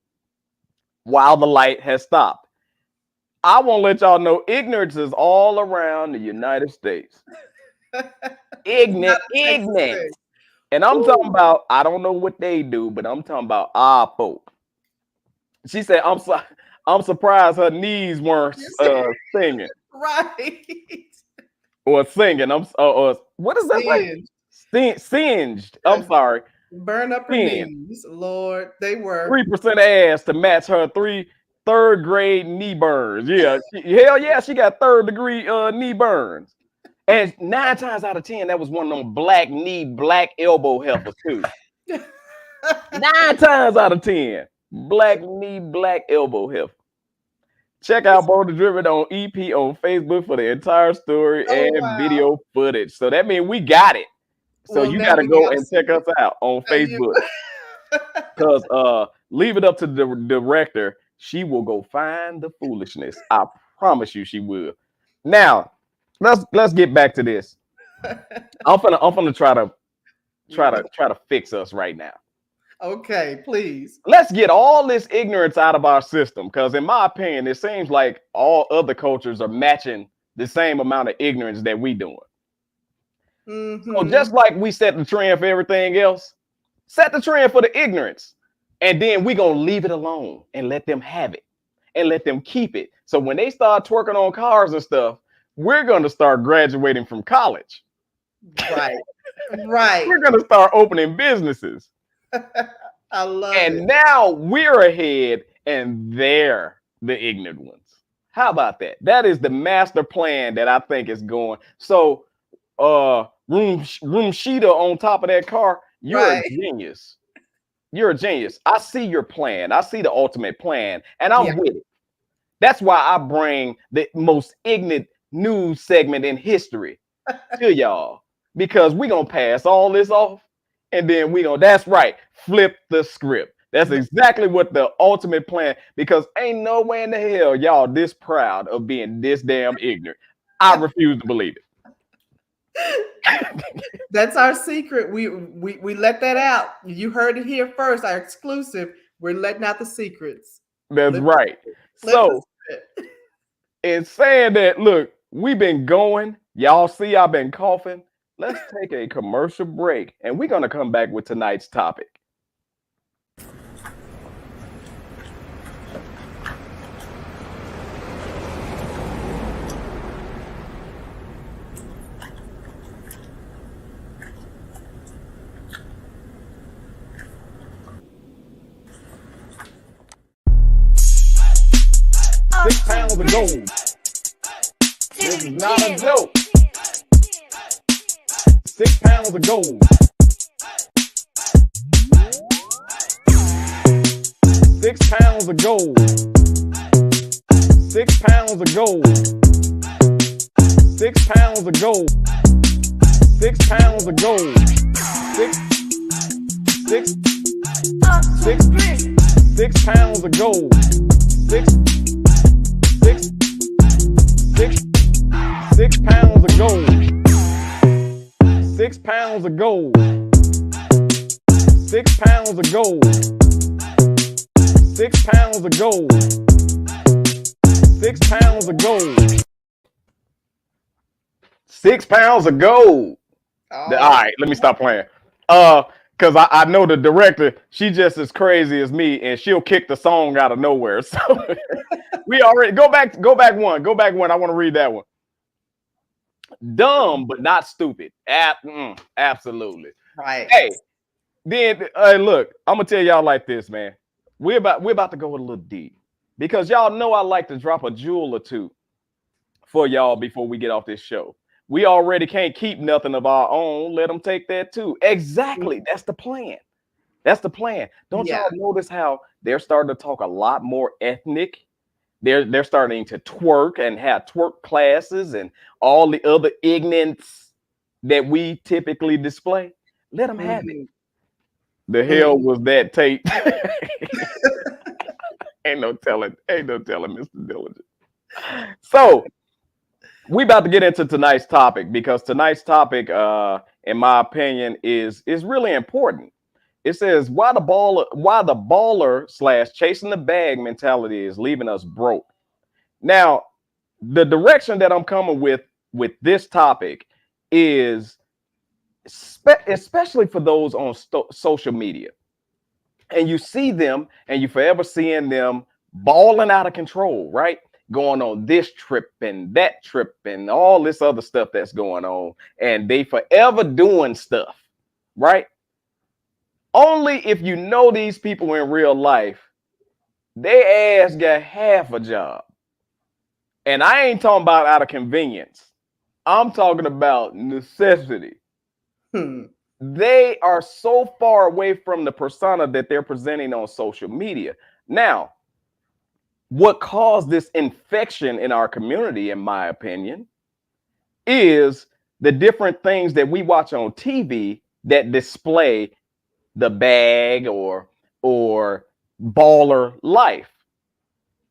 while the light has stopped. I want to let y'all know ignorance is all around the United States. Ignorant. And I'm talking about, I don't know what they do, but I'm talking about our folk. She said, I'm surprised her knees weren't singing. Right. Or singing. What is that? Singed. I'm sorry. Burn up her knees. Lord, they were 3% ass to match her third grade knee burns. Yeah. Hell yeah, she got 3rd degree knee burns. And 9 times out of 10, that was one of them black knee, black elbow heifers too. 9 times out of 10, black knee, black elbow heifer. Check out Boulder Driven on EP on Facebook for the entire story and video footage. So that means we got it. So you got to go and check us out on Facebook. Because leave it up to the director. She will go find the foolishness. I promise you she will. Now, let's get back to this. I'm gonna try to fix us right now. Okay, please. Let's get all this ignorance out of our system, because in my opinion, it seems like all other cultures are matching the same amount of ignorance that we doing. So just like we set the trend for everything else, set the trend for the ignorance, and then we gonna leave it alone and let them have it and let them keep it. So when they start twerking on cars and stuff, we're gonna start graduating from college. Right. Right. We're gonna start opening businesses. I love it. And now we're ahead and they're the ignorant ones. How about that? That is the master plan that I think is going. So room sheeter on top of that car, you're a genius. You're a genius. I see your plan. I see the ultimate plan, and I'm with it. That's why I bring the most ignorant news segment in history to y'all, because we're gonna pass all this off, and then that's right, flip the script. That's exactly what the ultimate plan, because ain't no way in the hell y'all this proud of being this damn ignorant. I refuse to believe it. That's our secret. We let that out. You heard it here first. Our exclusive. We're letting out the secrets. That's right. So in saying that, look, we've been going. Y'all see I've been coughing. Let's take a commercial break, and we're gonna come back with tonight's topic. £6 of gold. This is not a joke. £6 of gold. 6 pounds of gold. 6 pounds of gold. 6 pounds of gold. 6 pounds of gold. 6 pounds of gold. 6 pounds of gold. 6 pounds of gold. 6 pounds of gold. 6 pounds of gold. 6 pounds of gold. 6 pounds of gold. All right, let me stop playing. Because I know the director, she just as crazy as me, and she'll kick the song out of nowhere. So we already go back one. I want to read that one. Dumb but not stupid. Absolutely. Right. Hey, then look, I'm gonna tell y'all like this, man. We're about to go a little deep, because y'all know I like to drop a jewel or two for y'all before we get off this show. We already can't keep nothing of our own. Let them take that too. Exactly. That's the plan. That's the plan. Don't y'all notice how they're starting to talk a lot more ethnic? They're starting to twerk and have twerk classes and all the other ignorance that we typically display. Let them have it. The hell was that, Tate? Ain't no telling, Mr. Diligent. So we about to get into tonight's topic, because tonight's topic, in my opinion, is really important. It says why the baller / chasing the bag mentality is leaving us broke. Now, the direction that I'm coming with this topic is especially for those on social media. And you see them and you forever seeing them balling out of control, right? Going on this trip and that trip and all this other stuff that's going on. And they forever doing stuff, right? Only if you know these people in real life, they ass got half a job. And I ain't talking about out of convenience. I'm talking about necessity. They are so far away from the persona that they're presenting on social media. Now, what caused this infection in our community, in my opinion, is the different things that we watch on TV that display the bag or baller life.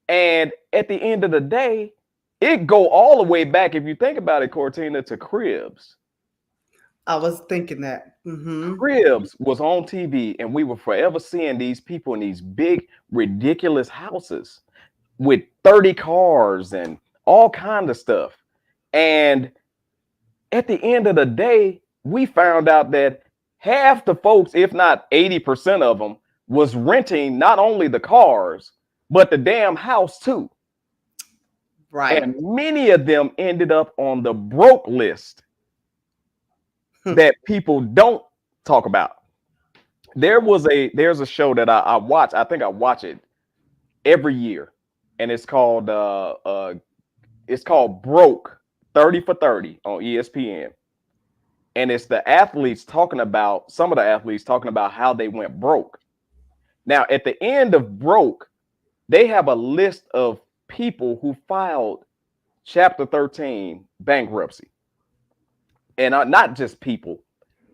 And at the end of the day, it go all the way back, if you think about it, Cortina, to Cribs. I was thinking that. Cribs was on TV, and we were forever seeing these people in these big, ridiculous houses with 30 cars and all kinds of stuff. And at the end of the day, we found out that half the folks, if not 80% of them, was renting not only the cars, but the damn house too. Right. And many of them ended up on the broke list that people don't talk about. There's a show that I watch. I think I watch it every year, and it's called Broke 30 for 30 on ESPN. And it's some of the athletes talking about how they went broke. Now, at the end of Broke, they have a list of people who filed Chapter 13 bankruptcy. And not just people,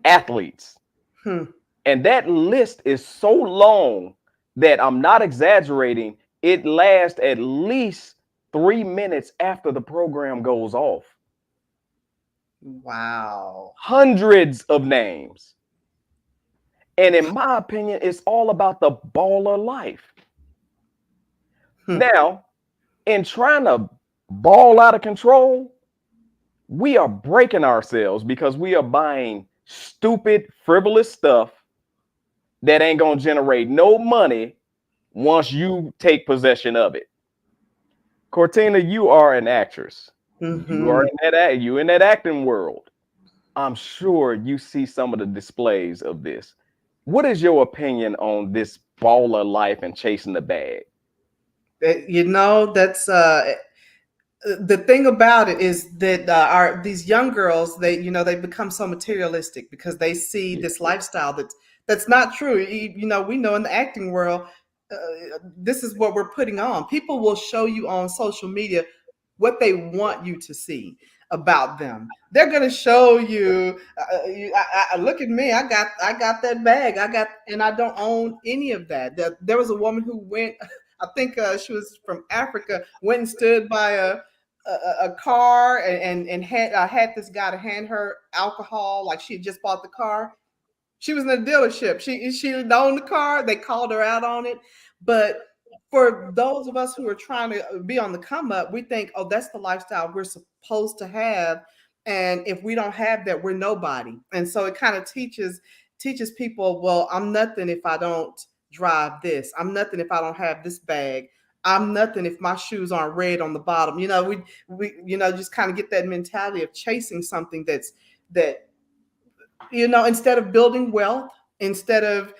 athletes. And that list is so long that I'm not exaggerating. It lasts at least 3 minutes after the program goes off. Wow. Hundreds of names. And in my opinion, it's all about the baller life. Now, in trying to ball out of control, we are breaking ourselves because we are buying stupid, frivolous stuff that ain't going to generate no money once you take possession of it. Cortina, you are an actress. You are in that acting world. I'm sure you see some of the displays of this. What is your opinion on this baller life and chasing the bag? That's the thing about it is that these young girls, they become so materialistic because they see this lifestyle that's not true. We know in the acting world, this is what we're putting on. People will show you on social media what they want you to see about them. They're going to show you, look at me, I got that bag, and I don't own any of that. There was a woman who went, I think she was from Africa, went and stood by a car and had this guy to hand her alcohol, like she had just bought the car. She was in a dealership. She owned the car. They called her out on it. But for those of us who are trying to be on the come up, we think, oh, that's the lifestyle we're supposed to have. And if we don't have that, we're nobody. And so it kind of teaches people, well, I'm nothing if I don't drive this. I'm nothing if I don't have this bag. I'm nothing if my shoes aren't red on the bottom. We just kind of get that mentality of chasing something that instead of building wealth, instead of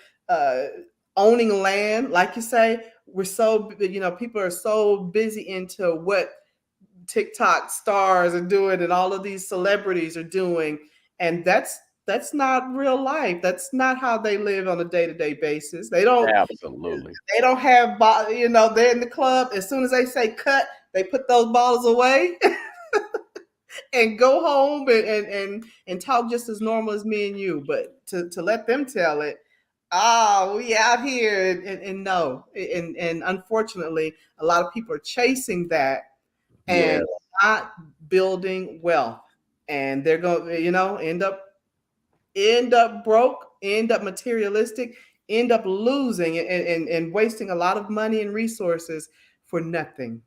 owning land, like you say, we're so, people are so busy into what TikTok stars are doing and all of these celebrities are doing. And that's not real life. That's not how they live on a day-to-day basis. Absolutely. They don't have, they're in the club. As soon as they say cut, they put those bottles away and go home and talk just as normal as me and you. But to let them tell it, we out here and no. And unfortunately, a lot of people are chasing that and not building wealth. And they're going to, end up broke, end up materialistic, end up losing and wasting a lot of money and resources for nothing.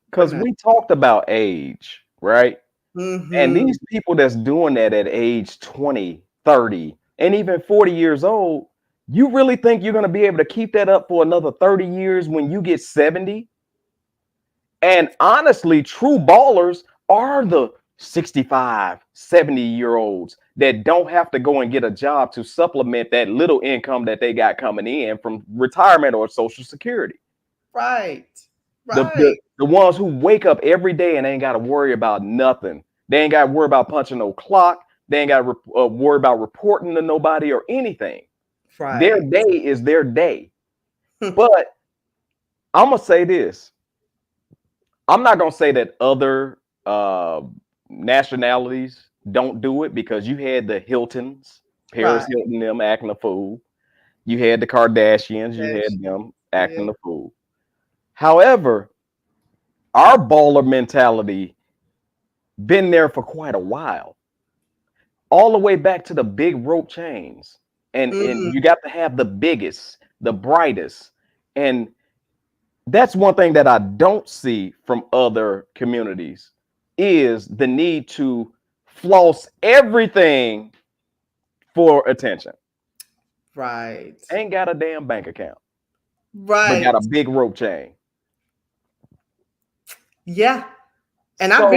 Because we talked about age, right? Mm-hmm. And these people that's doing that at age 20, 30, and even 40 years old, you really think you're going to be able to keep that up for another 30 years when you get 70? And honestly, true ballers are the 65, 70-year-olds that don't have to go and get a job to supplement that little income that they got coming in from retirement or Social Security. Right. The ones who wake up every day and ain't got to worry about nothing. They ain't got to worry about punching no clock. They ain't got to worry about reporting to nobody or anything. Right. Their day is their day. But I'm going to say this. I'm not going to say that other nationalities don't do it, because you had the Hiltons, Paris Hilton, them acting a fool. You had the Kardashians, you had them acting a fool. However, our baller mentality been there for quite a while, all the way back to the big rope chains. And you got to have the biggest, the brightest. And that's one thing that I don't see from other communities, is the need to floss everything for attention. Right. Ain't got a damn bank account. Right. But got a big rope chain. Yeah. And I've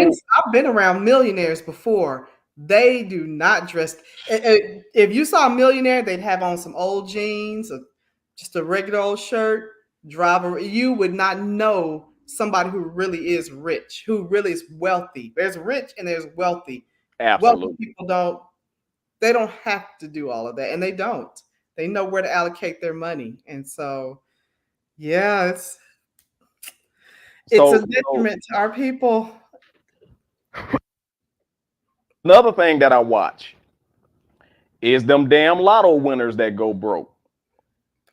been around millionaires before. They do not dress. If you saw a millionaire, they'd have on some old jeans, or just a regular old shirt, you would not know somebody who really is rich, who really is wealthy. There's rich and there's wealthy. Absolutely. Wealthy people don't have to do all of that, and they don't. They know where to allocate their money. And so, yeah, it's a detriment to our people. Another thing that I watch is them damn lotto winners that go broke.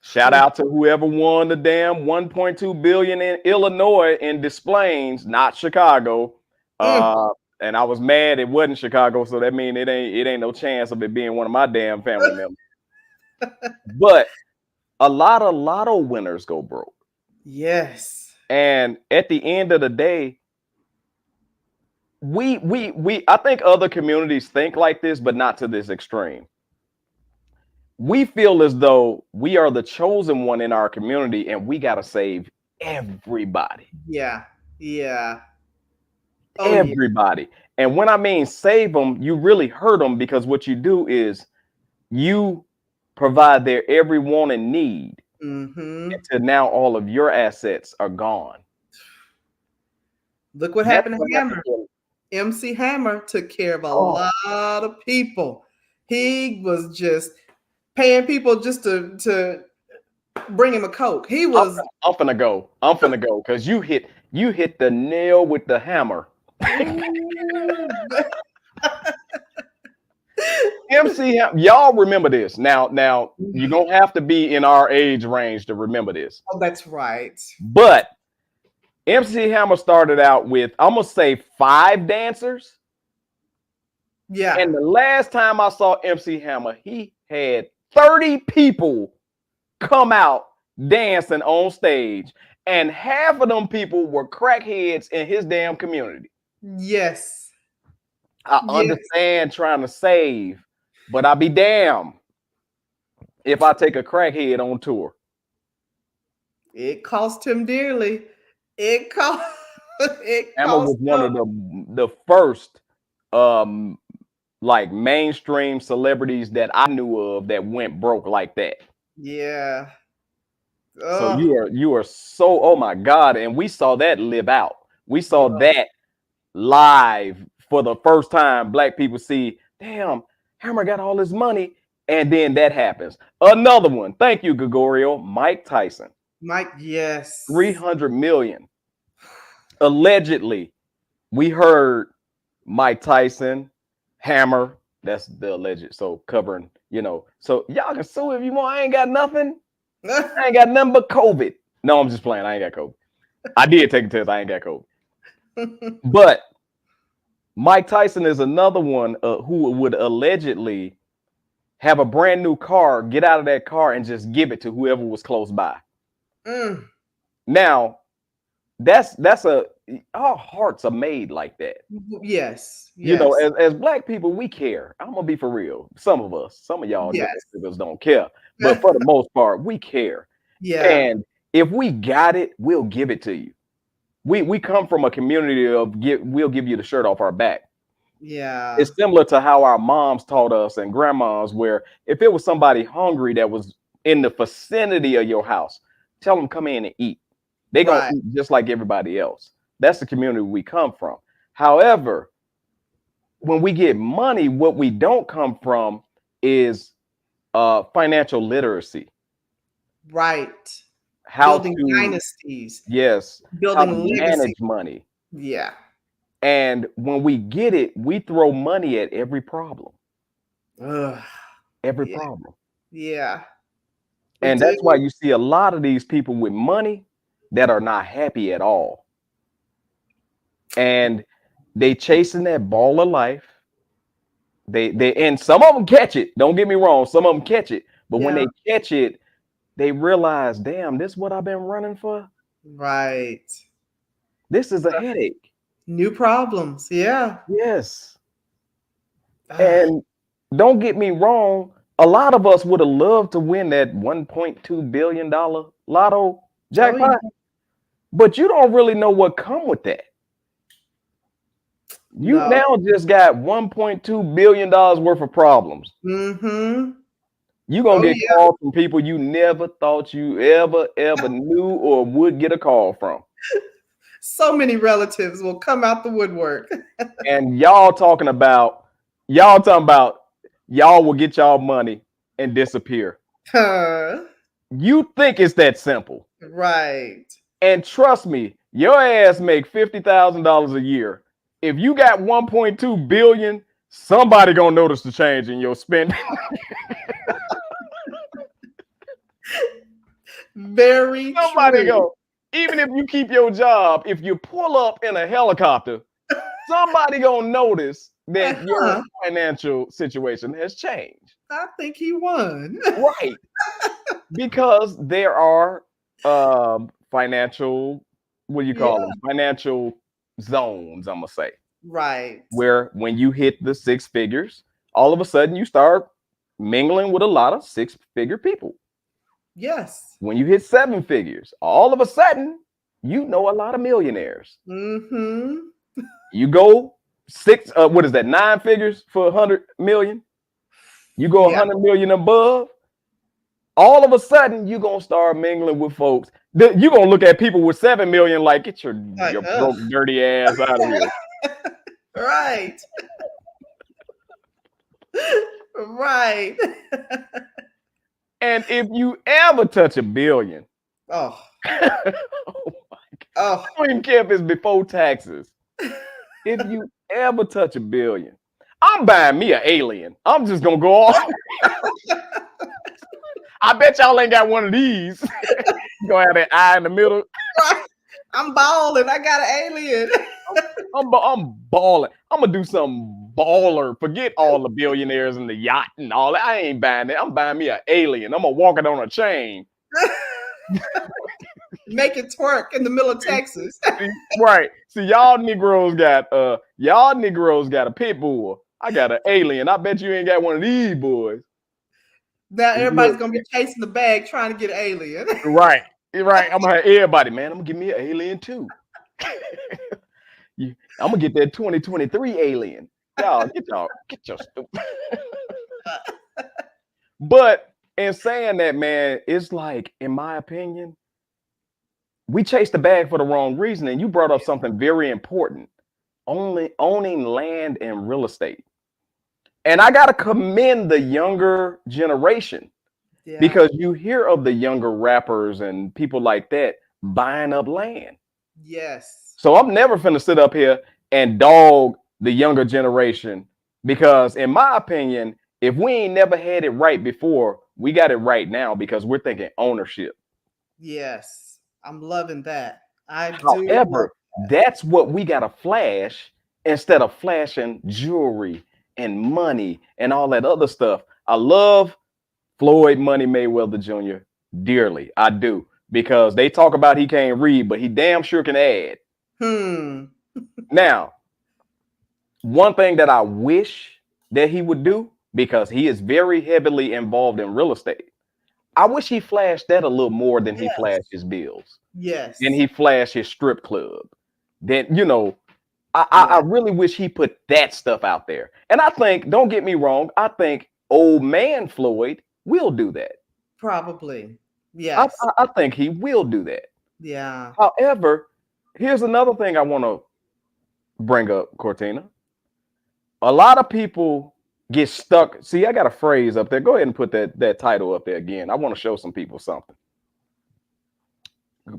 Shout out to whoever won the damn 1.2 billion in Illinois in Des Plaines, not Chicago. And I was mad it wasn't Chicago, so that means it ain't no chance of it being one of my damn family members. But a lot of lotto winners go broke. Yes. And at the end of the day, I think other communities think like this, but not to this extreme. We feel as though we are the chosen one in our community and we got to save everybody. Yeah. Yeah. Everybody. Yeah. And when I mean save them, you really hurt them, because what you do is you provide their every want and need. Until now all of your assets are gone. Look what happened to Hammer. MC Hammer took care of a lot of people. He was just paying people just to bring him a Coke. He was. I'm finna go because you hit the nail with the hammer. MC Hammer, y'all remember this. Now you're gonna have to be in our age range to remember this. Oh, that's right. But MC Hammer started out with, I'm gonna say, 5 dancers. Yeah. And the last time I saw MC Hammer, he had 30 people come out dancing on stage, and half of them people were crackheads in his damn community. Yes. I understand trying to save, but I'll be damned if I take a crackhead on tour. It cost him dearly. Hammer was one of the first like mainstream celebrities that I knew of that went broke like that. Yeah. So you are so, oh my God. And we saw that live out. We saw that live for the first time. Black people see, damn, Hammer got all this money. And then that happens. Another one. Thank you, Gregorio. Mike Tyson. Mike, yes. 300 million. Allegedly, we heard Mike Tyson, Hammer. That's the alleged. So covering, so y'all can sue if you want. I ain't got nothing. I ain't got nothing but COVID. No, I'm just playing. I ain't got COVID. I did take a test. I ain't got COVID. But Mike Tyson is another one who would allegedly have a brand new car, get out of that car and just give it to whoever was close by. Now, our hearts are made like that. Yes. As Black people, we care. I'm gonna be for real. Some of us, some of y'all don't care, but for the most part, we care. Yeah. And if we got it, we'll give it to you. We come from a community of we'll give you the shirt off our back. Yeah. It's similar to how our moms taught us and grandmas, where if it was somebody hungry that was in the vicinity of your house, tell them come in and eat. They gonna eat just like everybody else. That's the community we come from. However, when we get money, what we don't come from is financial literacy. Right. How building to dynasties. Yes. Building How to legacy. manage money. Yeah. And when we get it, we throw money at every problem. Every problem. Yeah. And that's why you see a lot of these people with money that are not happy at all. And they chasing that ball of life. They and some of them catch it. Don't get me wrong. Some of them catch it. But when they catch it, they realize, damn, this is what I've been running for. Right. This is a headache. New problems. Yeah. Yes. And don't get me wrong. A lot of us would have loved to win that $1.2 billion lotto jackpot. But you don't really know what come with that. You now just got $1.2 billion worth of problems. Mm-hmm. You're going to get calls from people you never thought you ever knew or would get a call from. So many relatives will come out the woodwork. And y'all talking about y'all will get y'all money and disappear. You think it's that simple. Right. And trust me, your ass make $50,000 a year. If you got 1.2 billion, somebody gonna notice the change in your spending. Very Somebody true. go. Even if you keep your job, if you pull up in a helicopter, somebody gonna notice that your financial situation has changed. I think he won. Right. Because there are financial, what do you call them? Financial zones, I'm gonna say. Right. Where when you hit the 6 figures, all of a sudden you start mingling with a lot of 6-figure people. Yes. When you hit 7 figures, all of a sudden you know a lot of millionaires. Mm-hmm. You go 9 figures for 100 million. You go 100 million above. All of a sudden you're gonna start mingling with folks. You're gonna look at people with 7 million like, get your broke, dirty ass out of here. Right. Right. And if you ever touch $1 billion, oh my God. I don't even care if it's before taxes. If you ever touch $1 billion, I'm buying me an alien. I'm just gonna go on. I bet y'all ain't got one of these. You gonna have that eye in the middle. Right. I'm balling. I got an alien. I'm balling. I'm gonna do some baller. Forget all the billionaires and the yacht and all that. I ain't buying that. I'm buying me an alien. I'm gonna walk it on a chain. Make it twerk in the middle of Texas. Right. See, y'all Negroes got a pit bull. I got an alien. I bet you ain't got one of these boys. Now everybody's gonna be chasing the bag trying to get an alien. Right. Right. I'm gonna have everybody, man. I'm gonna give me an alien too. I'm gonna get that 2023 alien. Y'all get your stupid. But in saying that, man, it's like, in my opinion, we chase the bag for the wrong reason. And you brought up something very important. Owning land and real estate. And I got to commend the younger generation because you hear of the younger rappers and people like that buying up land. Yes. So I'm never finna sit up here and dog the younger generation because in my opinion, if we ain't never had it right before, we got it right now because we're thinking ownership. Yes. I'm loving that. However, that's what we got to flash instead of flashing jewelry and money and all that other stuff. I love Floyd Money Mayweather Jr. dearly. I do. Because they talk about he can't read, but he damn sure can add. Now, one thing that I wish that he would do, because he is very heavily involved in real estate, I wish he flashed that a little more than he flashed his bills. Yes. And he flashed his strip club. Then, you know, I really wish he put that stuff out there. And I think, don't get me wrong, I think old man Floyd will do that. Probably. Yes. I think he will do that. Yeah. However, here's another thing I want to bring up, Cortina. A lot of people get stuck. See, I got a phrase up there. Go ahead and put that title up there again. I want to show some people something.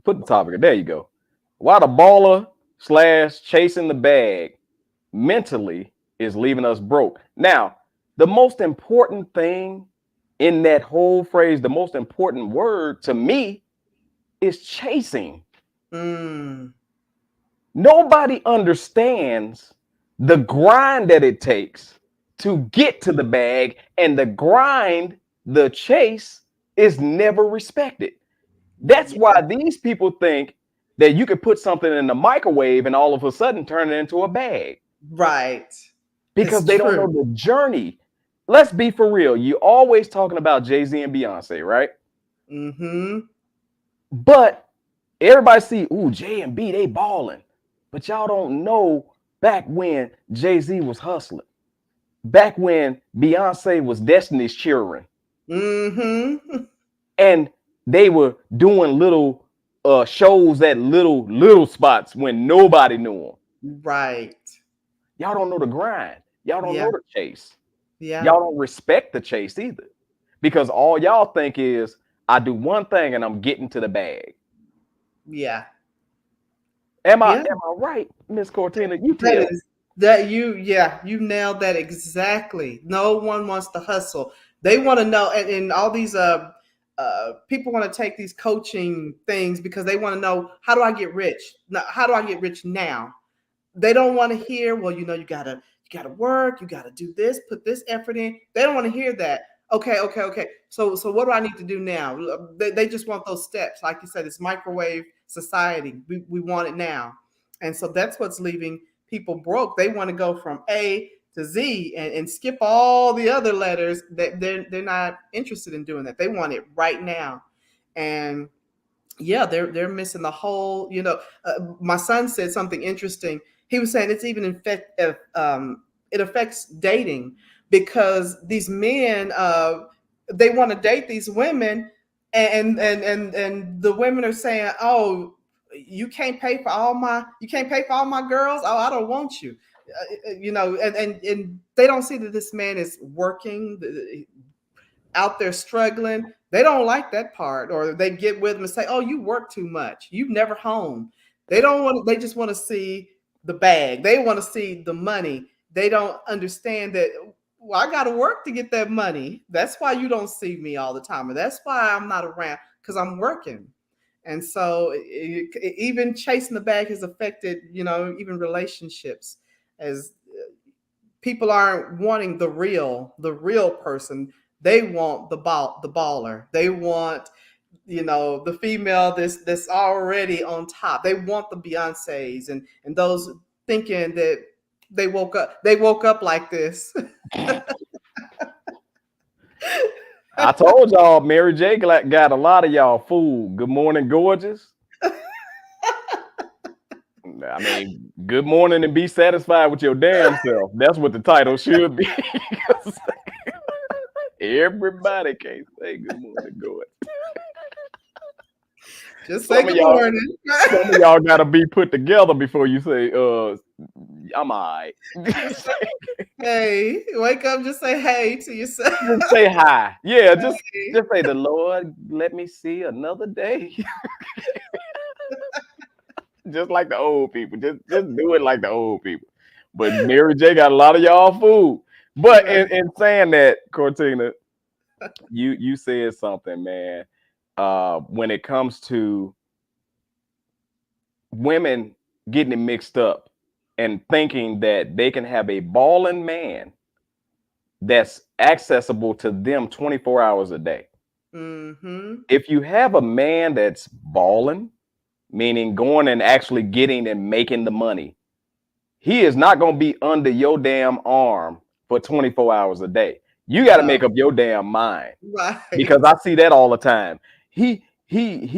Put the topic. There you go. Why the baller / chasing the bag mentally is leaving us broke. Now, the most important thing in that whole phrase, the most important word to me is chasing. Nobody understands the grind that it takes to get to the bag, and the grind, the chase, is never respected. That's why these people think that you could put something in the microwave and all of a sudden turn it into a bag. Right. Because they don't know the journey. Let's be for real. You're always talking about Jay-Z and Beyonce, right? But everybody see, ooh, J and B, they balling. But y'all don't know back when Jay-Z was hustling. Back when Beyonce was Destiny's Children. And they were doing little shows at little spots when nobody knew them. Right. Y'all don't know the grind. Y'all don't know the chase. Yeah. Y'all don't respect the chase either. Because all y'all think is, I do one thing and I'm getting to the bag. Yeah. Am I right, Miss Cortina? You tell you nailed that exactly. No one wants to hustle. They want to know, and all these people want to take these coaching things because they want to know, how do I get rich? How do I get rich now? They don't want to hear, well, you gotta work, you gotta do this, put this effort in. They don't want to hear that. Okay. So what do I need to do now? They just want those steps. Like you said, it's microwave society. We want it now. And so that's what's leaving people broke. They want to go from A to Z and skip all the other letters. That they're not interested in doing that. They want it right now. And yeah, they're missing the whole, my son said something interesting. He was saying it's even it affects dating, because these men, they want to date these women, and the women are saying, oh, you can't pay for all my girls. Oh, I don't want you. And they don't see that this man is working out there struggling. They don't like that part, or they get with them and say, oh, you work too much. You never home. They just want to see the bag. They want to see the money. They don't understand that, well, I got to work to get that money. That's why you don't see me all the time. Or that's why I'm not around, because I'm working. And so even chasing the bag has affected, even relationships, as people aren't wanting the real person. They want the baller. They want, the female that's already on top. They want the Beyoncés and those thinking that they woke up like this. I told y'all Mary J got a lot of y'all fooled. Good morning, gorgeous. I mean, good morning and be satisfied with your damn self. That's what the title should be. Everybody can't say good morning, gorgeous. Just say good morning. Some of y'all gotta be put together before you say, I'm all right. Hey, wake up, just say hey to yourself. Just say hi. Yeah, just say the Lord let me see another day. Just like the old people. Just do it like the old people. But Mary J got a lot of y'all food. But in saying that, Cortina, you said something, man. When it comes to women getting it mixed up and thinking that they can have a balling man that's accessible to them 24 hours a day. Mm-hmm. If you have a man that's balling, meaning going and actually getting and making the money, he is not going to be under your damn arm for 24 hours a day. You got to make up your damn mind. Right. Because I see that all the time. He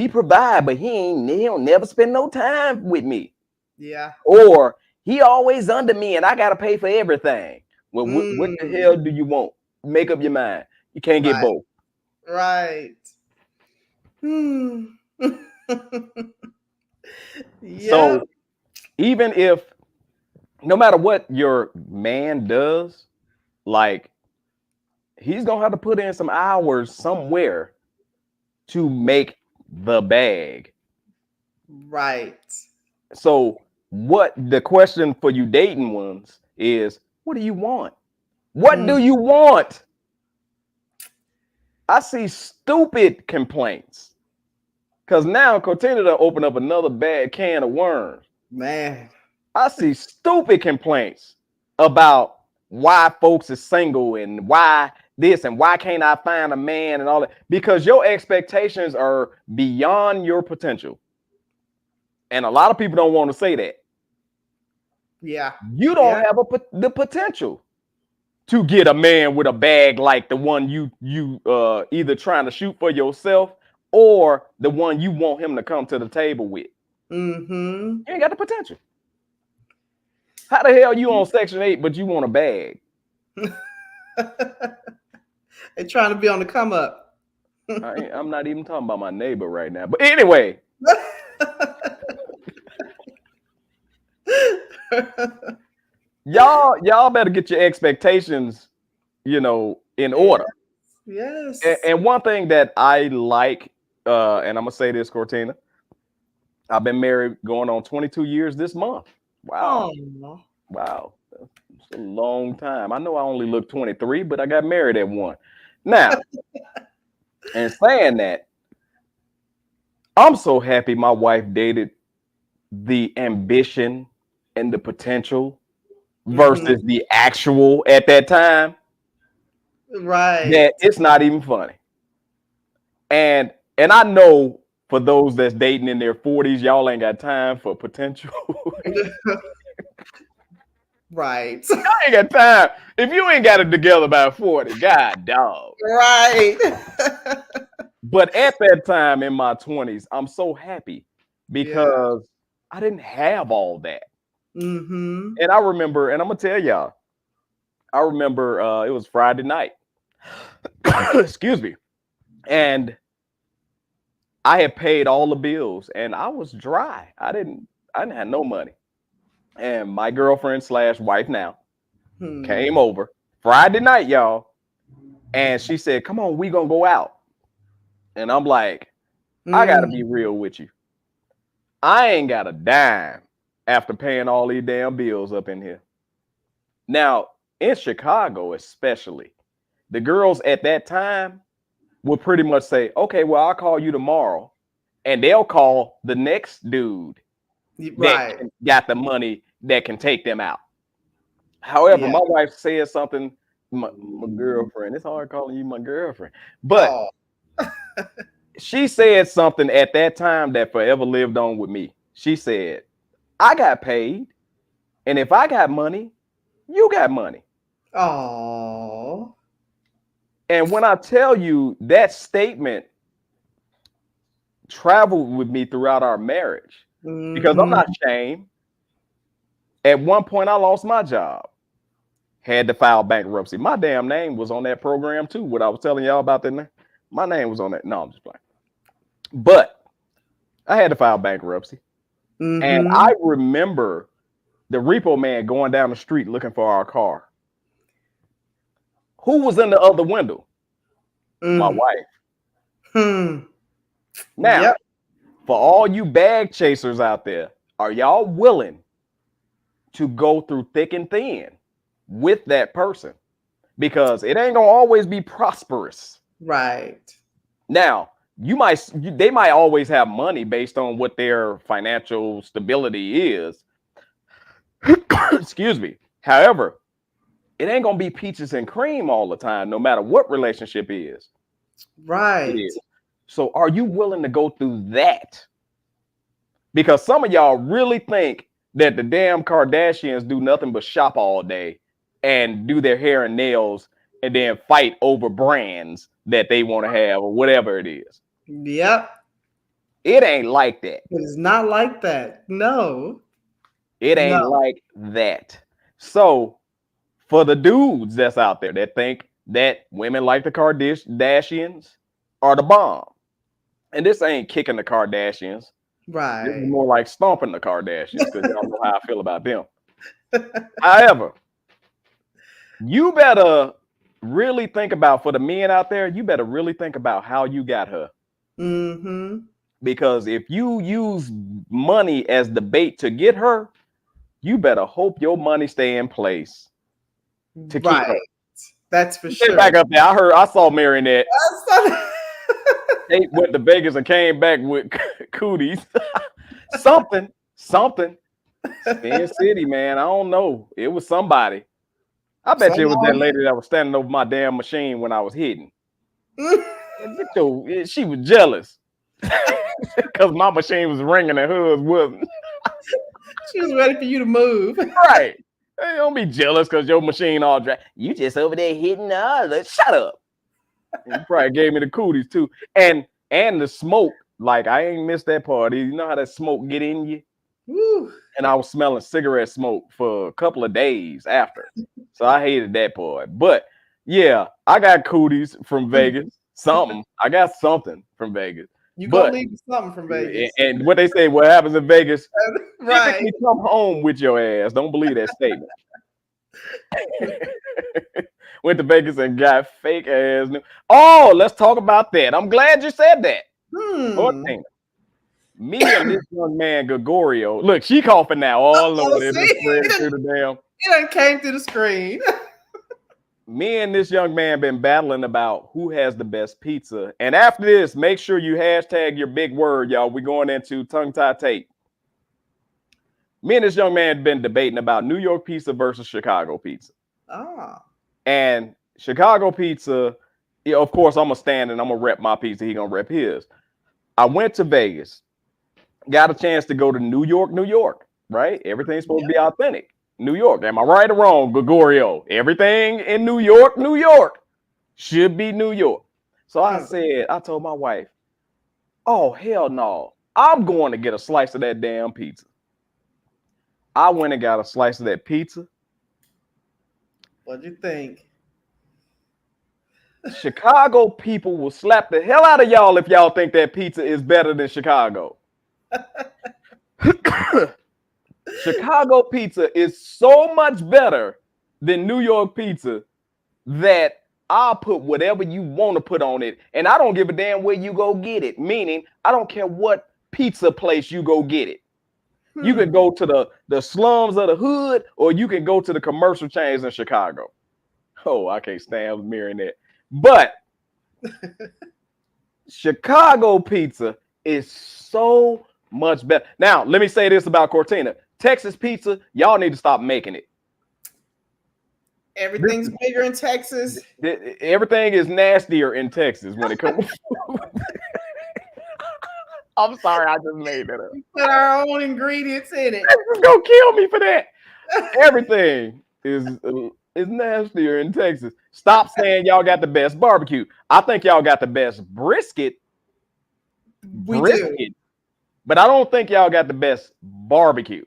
provide, but he'll never spend no time with me. Yeah. Or he always under me and I got to pay for everything. Well, what the hell do you want? Make up your mind. You can't get both. Right. Yeah. So even if, no matter what your man does, like, he's going to have to put in some hours somewhere to make the bag. Right. So what the question for you dating ones is, what do you want? What do you want? I see stupid complaints. Because now Cortina done open up another bad can of worms. Man. I see stupid complaints about why folks is single and why this and why can't I find a man and all that. Because your expectations are beyond your potential. And a lot of people don't want to say that. Yeah. You don't have the potential to get a man with a bag like the one you either trying to shoot for yourself or the one you want him to come to the table with. Mm-hmm. You ain't got the potential. How the hell you on Section 8 but you want a bag? They're trying to be on the come up. I'm not even talking about my neighbor right now. But anyway. Y'all better get your expectations, in order. Yes. And one thing that I like, and I'm gonna say this, Cortina, I've been married going on 22 years this month. Wow. Oh. Wow. It's a long time. I know I only look 23, but I got married at one. Now, and saying that, I'm so happy my wife dated the ambition and the potential versus the actual at that time. Right. That it's not even funny. And I know for those that's dating in their 40s, y'all ain't got time for potential. Right. Y'all ain't got time. If you ain't got it together by 40, god dog. Right. But at that time in my 20s, I'm so happy because I didn't have all that. Mm-hmm. And I remember, and I'm gonna tell y'all, I remember it was Friday night. Excuse me. And I had paid all the bills and I was dry. I didn't have no money. And my girlfriend / wife now came over Friday night, y'all. And she said, come on, we gonna go out. And I'm like, I gotta be real with you. I ain't got a dime after paying all these damn bills up in here. Now, in Chicago especially, the girls at that time will pretty much say, okay, well, I'll call you tomorrow. And they'll call the next dude that got the money that can take them out. However, my wife said something, my girlfriend, it's hard calling you my girlfriend, but she said something at that time that forever lived on with me. She said, I got paid, and if I got money, you got money. Oh. And when I tell you that statement traveled with me throughout our marriage, because I'm not ashamed. At one point, I lost my job. Had to file bankruptcy. My damn name was on that program too. What I was telling y'all about that, my name was on that. No, I'm just playing. But I had to file bankruptcy. And I remember the repo man going down the street looking for our car. Who was in the other window? My wife. Now, Yep. for all you bag chasers out there, are y'all willing to go through thick and thin with that person? Because it ain't gonna always be prosperous. Right. Now, they might always have money based on what their financial stability is. Excuse me. However, it ain't gonna be peaches and cream all the time, no matter what relationship is. Right. It is. So are you willing to go through that? Because some of y'all really think that the damn Kardashians do nothing but shop all day and do their hair and nails and then fight over brands that they want to have or whatever it is. Yep. It ain't like that. It's not like that. No. It ain't like that. So for the dudes that's out there that think that women like the Kardashians are the bomb, and this ain't kicking the Kardashians. Right. This is more like stomping the Kardashians because y'all know how I feel about them. However, you better really think about, for the men out there, you better really think about how you got her. Because if you use money as the bait to get her, you better hope your money stay in place to keep her. That's for sure. Back up there. I saw Marionette. Tate went to Vegas and came back with cooties. something. Spin City, man. I don't know. It was somebody. I bet you it was that lady that was standing over my damn machine when I was hitting. She was jealous because my machine was ringing and hers wasn't. She was ready for you to move. Right. Hey, don't be jealous because your machine all dry. You just over there hitting shut up. You probably gave me the cooties too. And the smoke. Like, I ain't missed that part. You know how that smoke get in you? Woo. And I was smelling cigarette smoke for a couple of days after. So I hated that part. But yeah, I got cooties from Vegas. I got something from Vegas. You gonna leave something from Vegas. And what they say, what happens in Vegas, right? Typically come home with your ass. Don't believe that statement. Went to Vegas and got fake ass. Oh, let's talk about that. I'm glad you said that. Me and this young man Gregorio. Look, she coughing now. All over it. It done came through the screen. Me and this young man been battling about who has the best pizza. And after this, make sure you hashtag your big word, y'all. We're going into tongue tie Tate. Me and this young man been debating about New York pizza versus Chicago pizza. And Chicago pizza, of course, I'm going to stand and I'm going to rep my pizza. He going to rep his. I went to Vegas. Got a chance to go to New York, right? Everything's supposed to be authentic. New York. Am I right or wrong, Gregorio? Everything in New York should be New York. So I told my wife, oh, hell no. I'm going to get a slice of that damn pizza. I went and got a slice of that pizza. What'd you think? Chicago people will slap the hell out of y'all if y'all think that pizza is better than Chicago. Chicago pizza is so much better than New York pizza that I'll put whatever you want to put on it. And I don't give a damn where you go get it. Meaning, I don't care what pizza place you go get it. You can go to the slums of the hood, or you can go to the commercial chains in Chicago. Oh, I can't stand mirroring that. But Chicago pizza is so much better. Now, let me say this about Cortina. Texas pizza, y'all need to stop making it. Everything's bigger in Texas. Everything is nastier in Texas when it comes. I'm sorry, I just made that up. We put our own ingredients in it. It's gonna kill me for that. Everything is nastier in Texas. Stop saying y'all got the best barbecue. I think y'all got the best brisket. We do. But I don't think y'all got the best barbecue.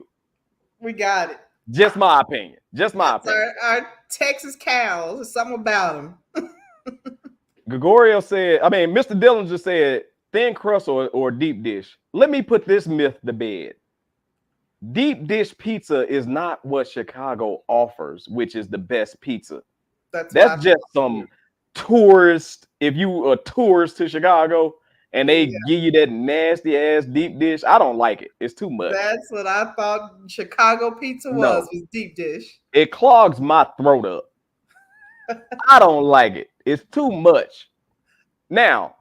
We got it. Just my opinion. Our Texas cows. There's something about them. Mr. Dillinger said thin crust or deep dish. let me put this myth to bed. Deep dish pizza is not what Chicago offers, which is the best pizza. That's just some tourist. If you a tourist to Chicago and they give you that nasty ass deep dish, I don't like it. It's too much. That's what I thought Chicago pizza was deep dish. It clogs my throat up. I don't like it. It's too much. Now,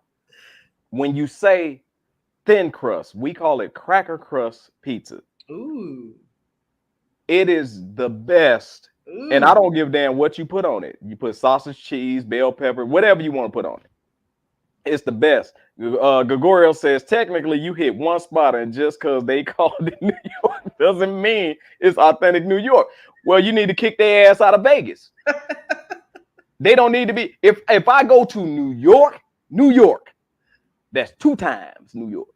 when you say thin crust, we call it cracker crust pizza. Ooh. It is the best. Ooh. And I don't give a damn what you put on it. You put sausage, cheese, bell pepper, whatever you want to put on it. It's the best. Gregorio says, technically, you hit one spot, and just because they called it New York doesn't mean it's authentic New York. Well, you need to kick their ass out of Vegas. They don't need to be. If I go to New York, that's 2 times New York.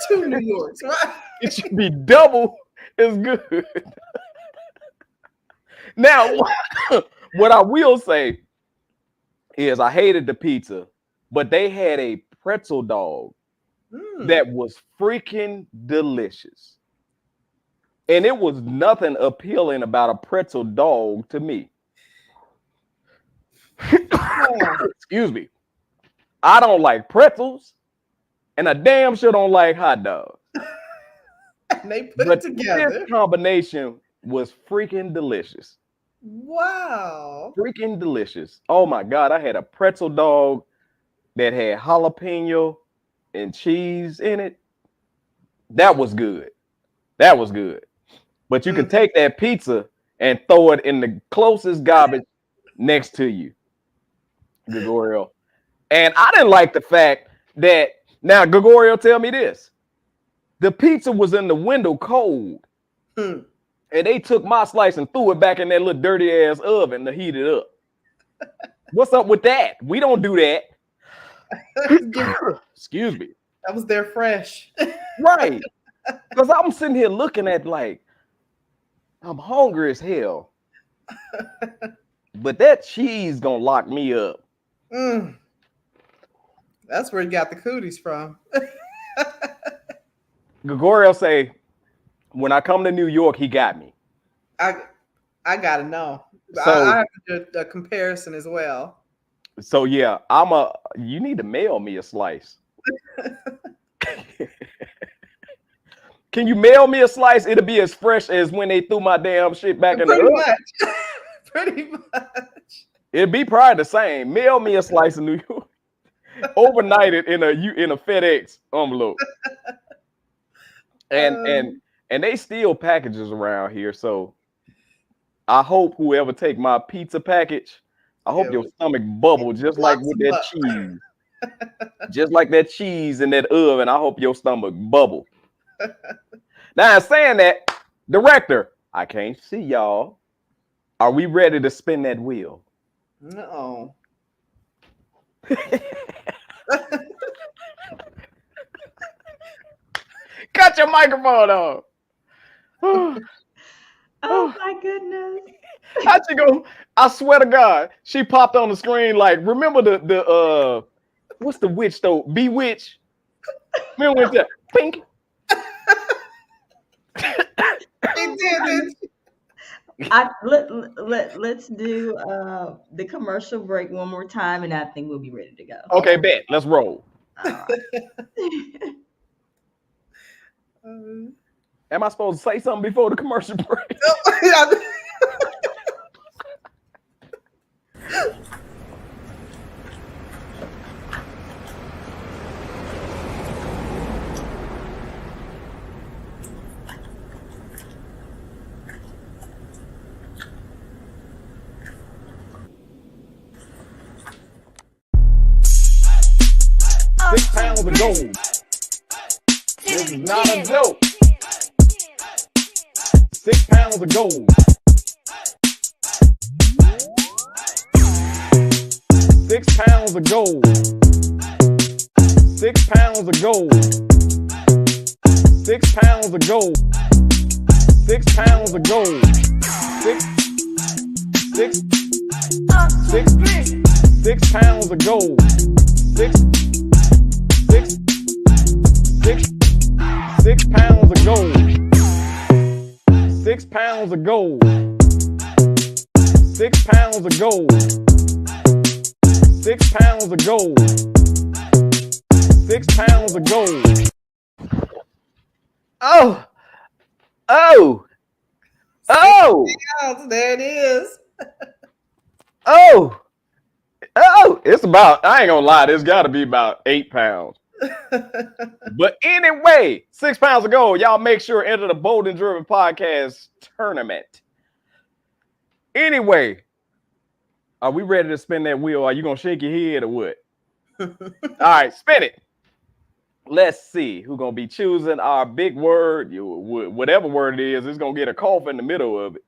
Two New Yorks, right? It should be double as good. Now, what I will say is I hated the pizza, but they had a pretzel dog that was freaking delicious. And it was nothing appealing about a pretzel dog to me. Excuse me. I don't like pretzels, and I damn sure don't like hot dogs. And they put it together. This combination was freaking delicious. Wow. Freaking delicious. Oh my God. I had a pretzel dog that had jalapeno and cheese in it. That was good. That was good. But you can take that pizza and throw it in the closest garbage next to you, Gregorio. And I didn't like the fact that, now Gregorio, tell me this. The pizza was in the window cold. And they took my slice and threw it back in that little dirty ass oven to heat it up. What's up with that? We don't do that. Excuse me. That was their fresh. Right. Because I'm sitting here looking at like, I'm hungry as hell. But that cheese gonna lock me up. That's where you got the cooties from. Gregorio say, when I come to New York, he got me. I gotta know. So, I have to do a comparison as well. So yeah, you need to mail me a slice. Can you mail me a slice? It'll be as fresh as when they threw my damn shit back in the oven. Pretty much. It'd be probably the same. Mail me a slice of New York. Overnight it in a FedEx envelope. And they steal packages around here. So I hope whoever take my pizza package, I hope your stomach bubble just like with that cheese. Just like that cheese in that oven. I hope your stomach bubble. Now, saying that, director, I can't see y'all. Are we ready to spin that wheel? No. Cut your microphone off. Oh my goodness. How'd you go? I swear to God, she popped on the screen like, remember the what's the witch though? Bewitch. Remember when that pink? Let's do the commercial break one more time, and I think we'll be ready to go. Okay, bet. Let's roll. All right. Am I supposed to say something before the commercial break? £6 of gold. This is not a joke. £6 of gold. £6 of gold. £6 of gold. £6 of gold. £6 of gold. £6 of gold. 6 pounds of gold. 6 pounds of gold. 6 pounds of gold. 6 pounds of gold. 6 pounds of gold. Oh. Oh. Oh. There it is. Oh. Oh. It's about, I ain't gonna lie, this gotta be about 8 pounds. But anyway, 6 pounds of gold. Y'all make sure enter the Bold and Driven Podcast tournament. Anyway, are we ready to spin that wheel? Are you gonna shake your head or what? All right, spin it. Let's see who's gonna be choosing our big word. Whatever word it is, it's gonna get a cough in the middle of it.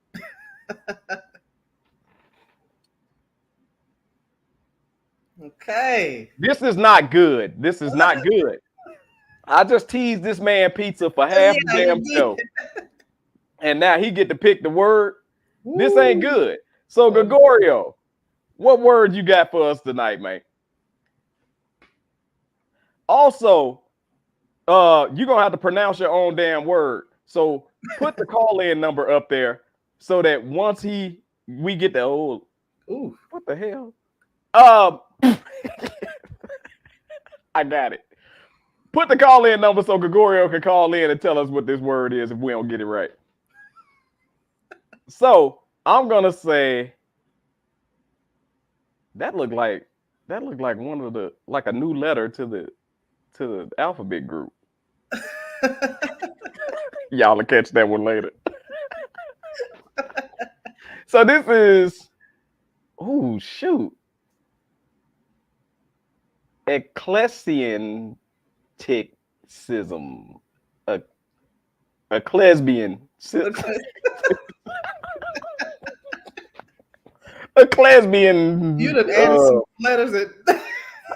Okay. This is not good. This is not good. I just teased this man pizza for half the damn show. And now he get to pick the word. Ooh. This ain't good. So Gregorio, what word you got for us tonight, man? Also, you're gonna have to pronounce your own damn word. So put the call-in number up there so that once we get the old, ooh, what the hell? I got it. Put the call-in number so Gregorio can call in and tell us what this word is if we don't get it right. So I'm gonna say that looked like one of the like a new letter to the alphabet group. Y'all will catch that one later. So this is, oh shoot, ecclesiasticism, a lesbian, a lesbian. You done added some letters at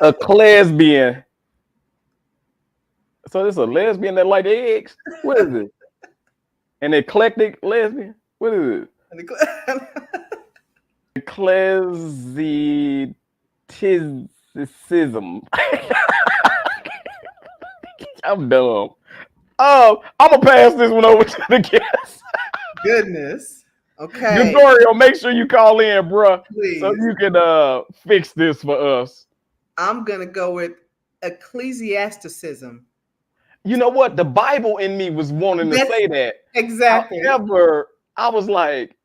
a lesbian. So this is a lesbian that like eggs. What is it? An eclectic lesbian. What is it? Ecclesiasticism. I'm dumb. I'm gonna pass this one over to the guest. Goodness. Okay. Gregorio, make sure you call in, bruh. Please. So you can fix this for us. I'm gonna go with ecclesiasticism. You know what? The Bible in me was wanting to say that. Exactly. However, I was like,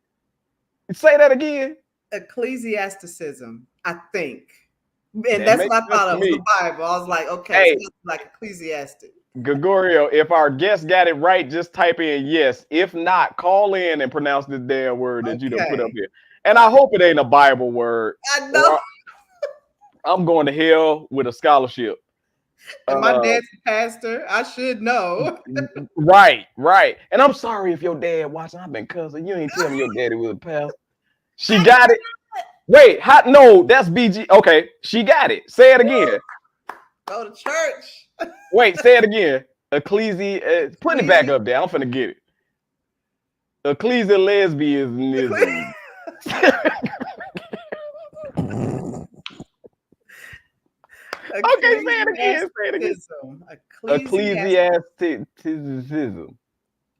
say that again. Ecclesiasticism, I think. And that's what I thought of the Bible. I was like, okay, it's like ecclesiastic. Gregorio, if our guest got it right, just type in yes. If not, call in and pronounce this damn word that you done put up here. And I hope it ain't a Bible word. I know. I'm going to hell with a scholarship. And my dad's a pastor. I should know. Right. And I'm sorry if your dad watching. I've been cussing. You ain't telling me your daddy was a pastor. She got it. Wait, no, that's BG. Okay, she got it. Say it again. Go to church. Wait, say it again. Put it back up there. I'm finna get it. Ecclesiasticism. Okay, say it again. Ecclesiasticism.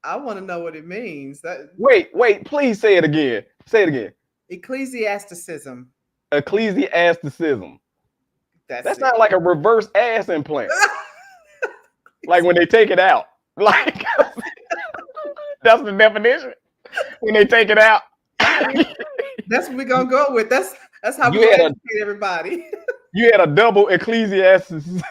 I want to know what it means. Wait, please say it again. Say it again. Ecclesiasticism. Ecclesiasticism. That's not like a reverse ass implant. Like when they take it out. Like that's the definition. When they take it out. That's what we're gonna go with. That's how we educate everybody. You had a double ecclesiasticism.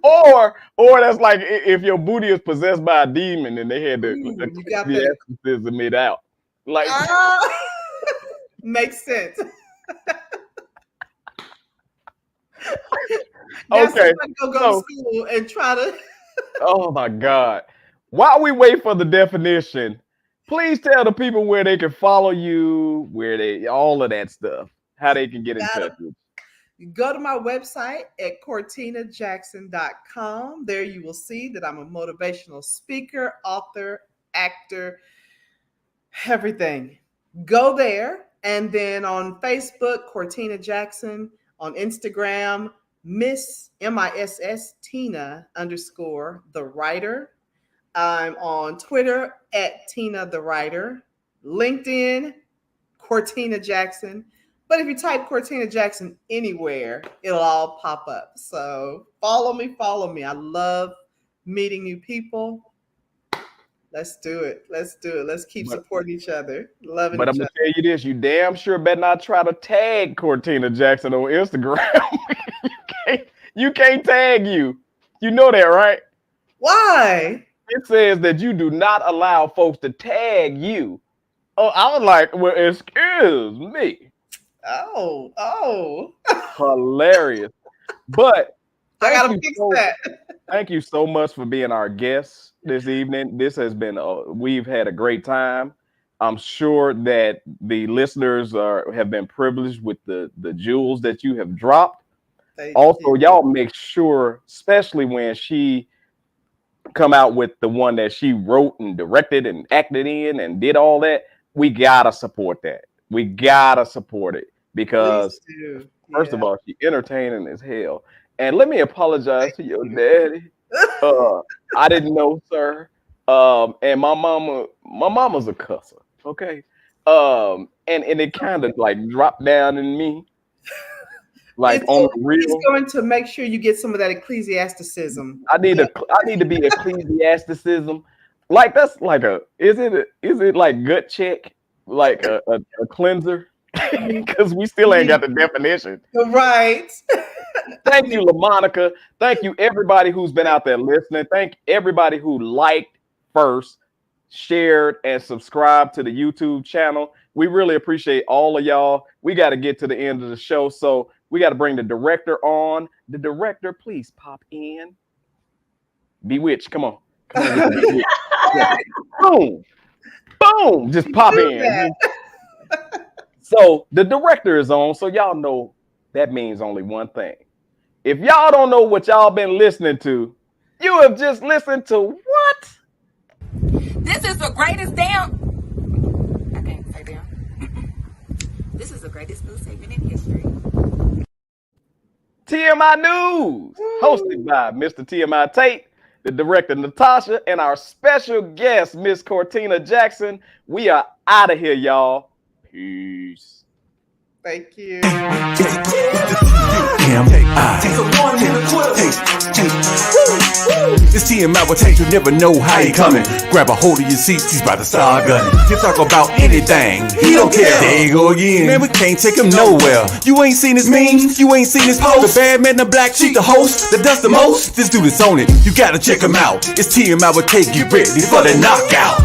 or that's like if your booty is possessed by a demon and they had the ecclesiasticism it out. Like makes sense. Okay. Go to school and try to. Oh my God. While we wait for the definition, please tell the people where they can follow you, all of that stuff, how they can get in touch with you. Go to my website at cortinajackson.com. There you will see that I'm a motivational speaker, author, actor, everything. Go there. And then on Facebook, Cortina Jackson. On Instagram, Miss MISS Tina _ the writer. I'm on Twitter at Tina the Writer, LinkedIn, Cortina Jackson. But if you type Cortina Jackson anywhere, it'll all pop up. So follow me. I love meeting new people. Let's do it. Let's keep supporting each other, loving each other. But I'm going to tell you this, you damn sure better not try to tag Cortina Jackson on Instagram. You can't tag you. You know that, right? Why? It says that you do not allow folks to tag you. Oh, I was like, well, excuse me. Oh. Hilarious. But I got to fix that. Thank you so much for being our guest this evening. This has been, we've had a great time. I'm sure that the listeners have been privileged with the jewels that you have dropped. Also, y'all make sure, especially when she come out with the one that she wrote and directed and acted in and did all that, we gotta support that. We gotta support it because first of all, she's entertaining as hell. And let me apologize to your daddy. I didn't know, sir. And my mama's a cusser. Okay. And it kind of like dropped down in me. Like on the real. He's going to make sure you get some of that ecclesiasticism. I need to be ecclesiasticism. Like that's like is it like gut check? Like a cleanser? Because we still ain't got the definition. Right. Thank you, LaMonica. Thank you, everybody who's been out there listening. Thank everybody who liked first, shared, and subscribed to the YouTube channel. We really appreciate all of y'all. We got to get to the end of the show, so we got to bring the director on. The director, please pop in. Bewitched, come on. Yeah. Boom. Just pop in. So the director is on, so y'all know that means only one thing. If y'all don't know what y'all been listening to, you have just listened to what? This is the greatest damn. I can't say damn. This is the greatest news segment in history. TMI News, hosted by Mr. TMI Tate, the director Natasha, and our special guest, Miss Cortina Jackson. We are out of here, y'all. Peace. Thank you. It's TMI with Tate, you never know how he coming. Grab a hold of your seats, he's about to start gunning. He'll talk about anything, he don't care. There you go again. Man, we can't take him nowhere. You ain't seen his memes, you ain't seen his post. The bad man, the black sheep, the host that does the most. This dude is on it, you gotta check him out. It's TMI with Tate, get ready for the knockout.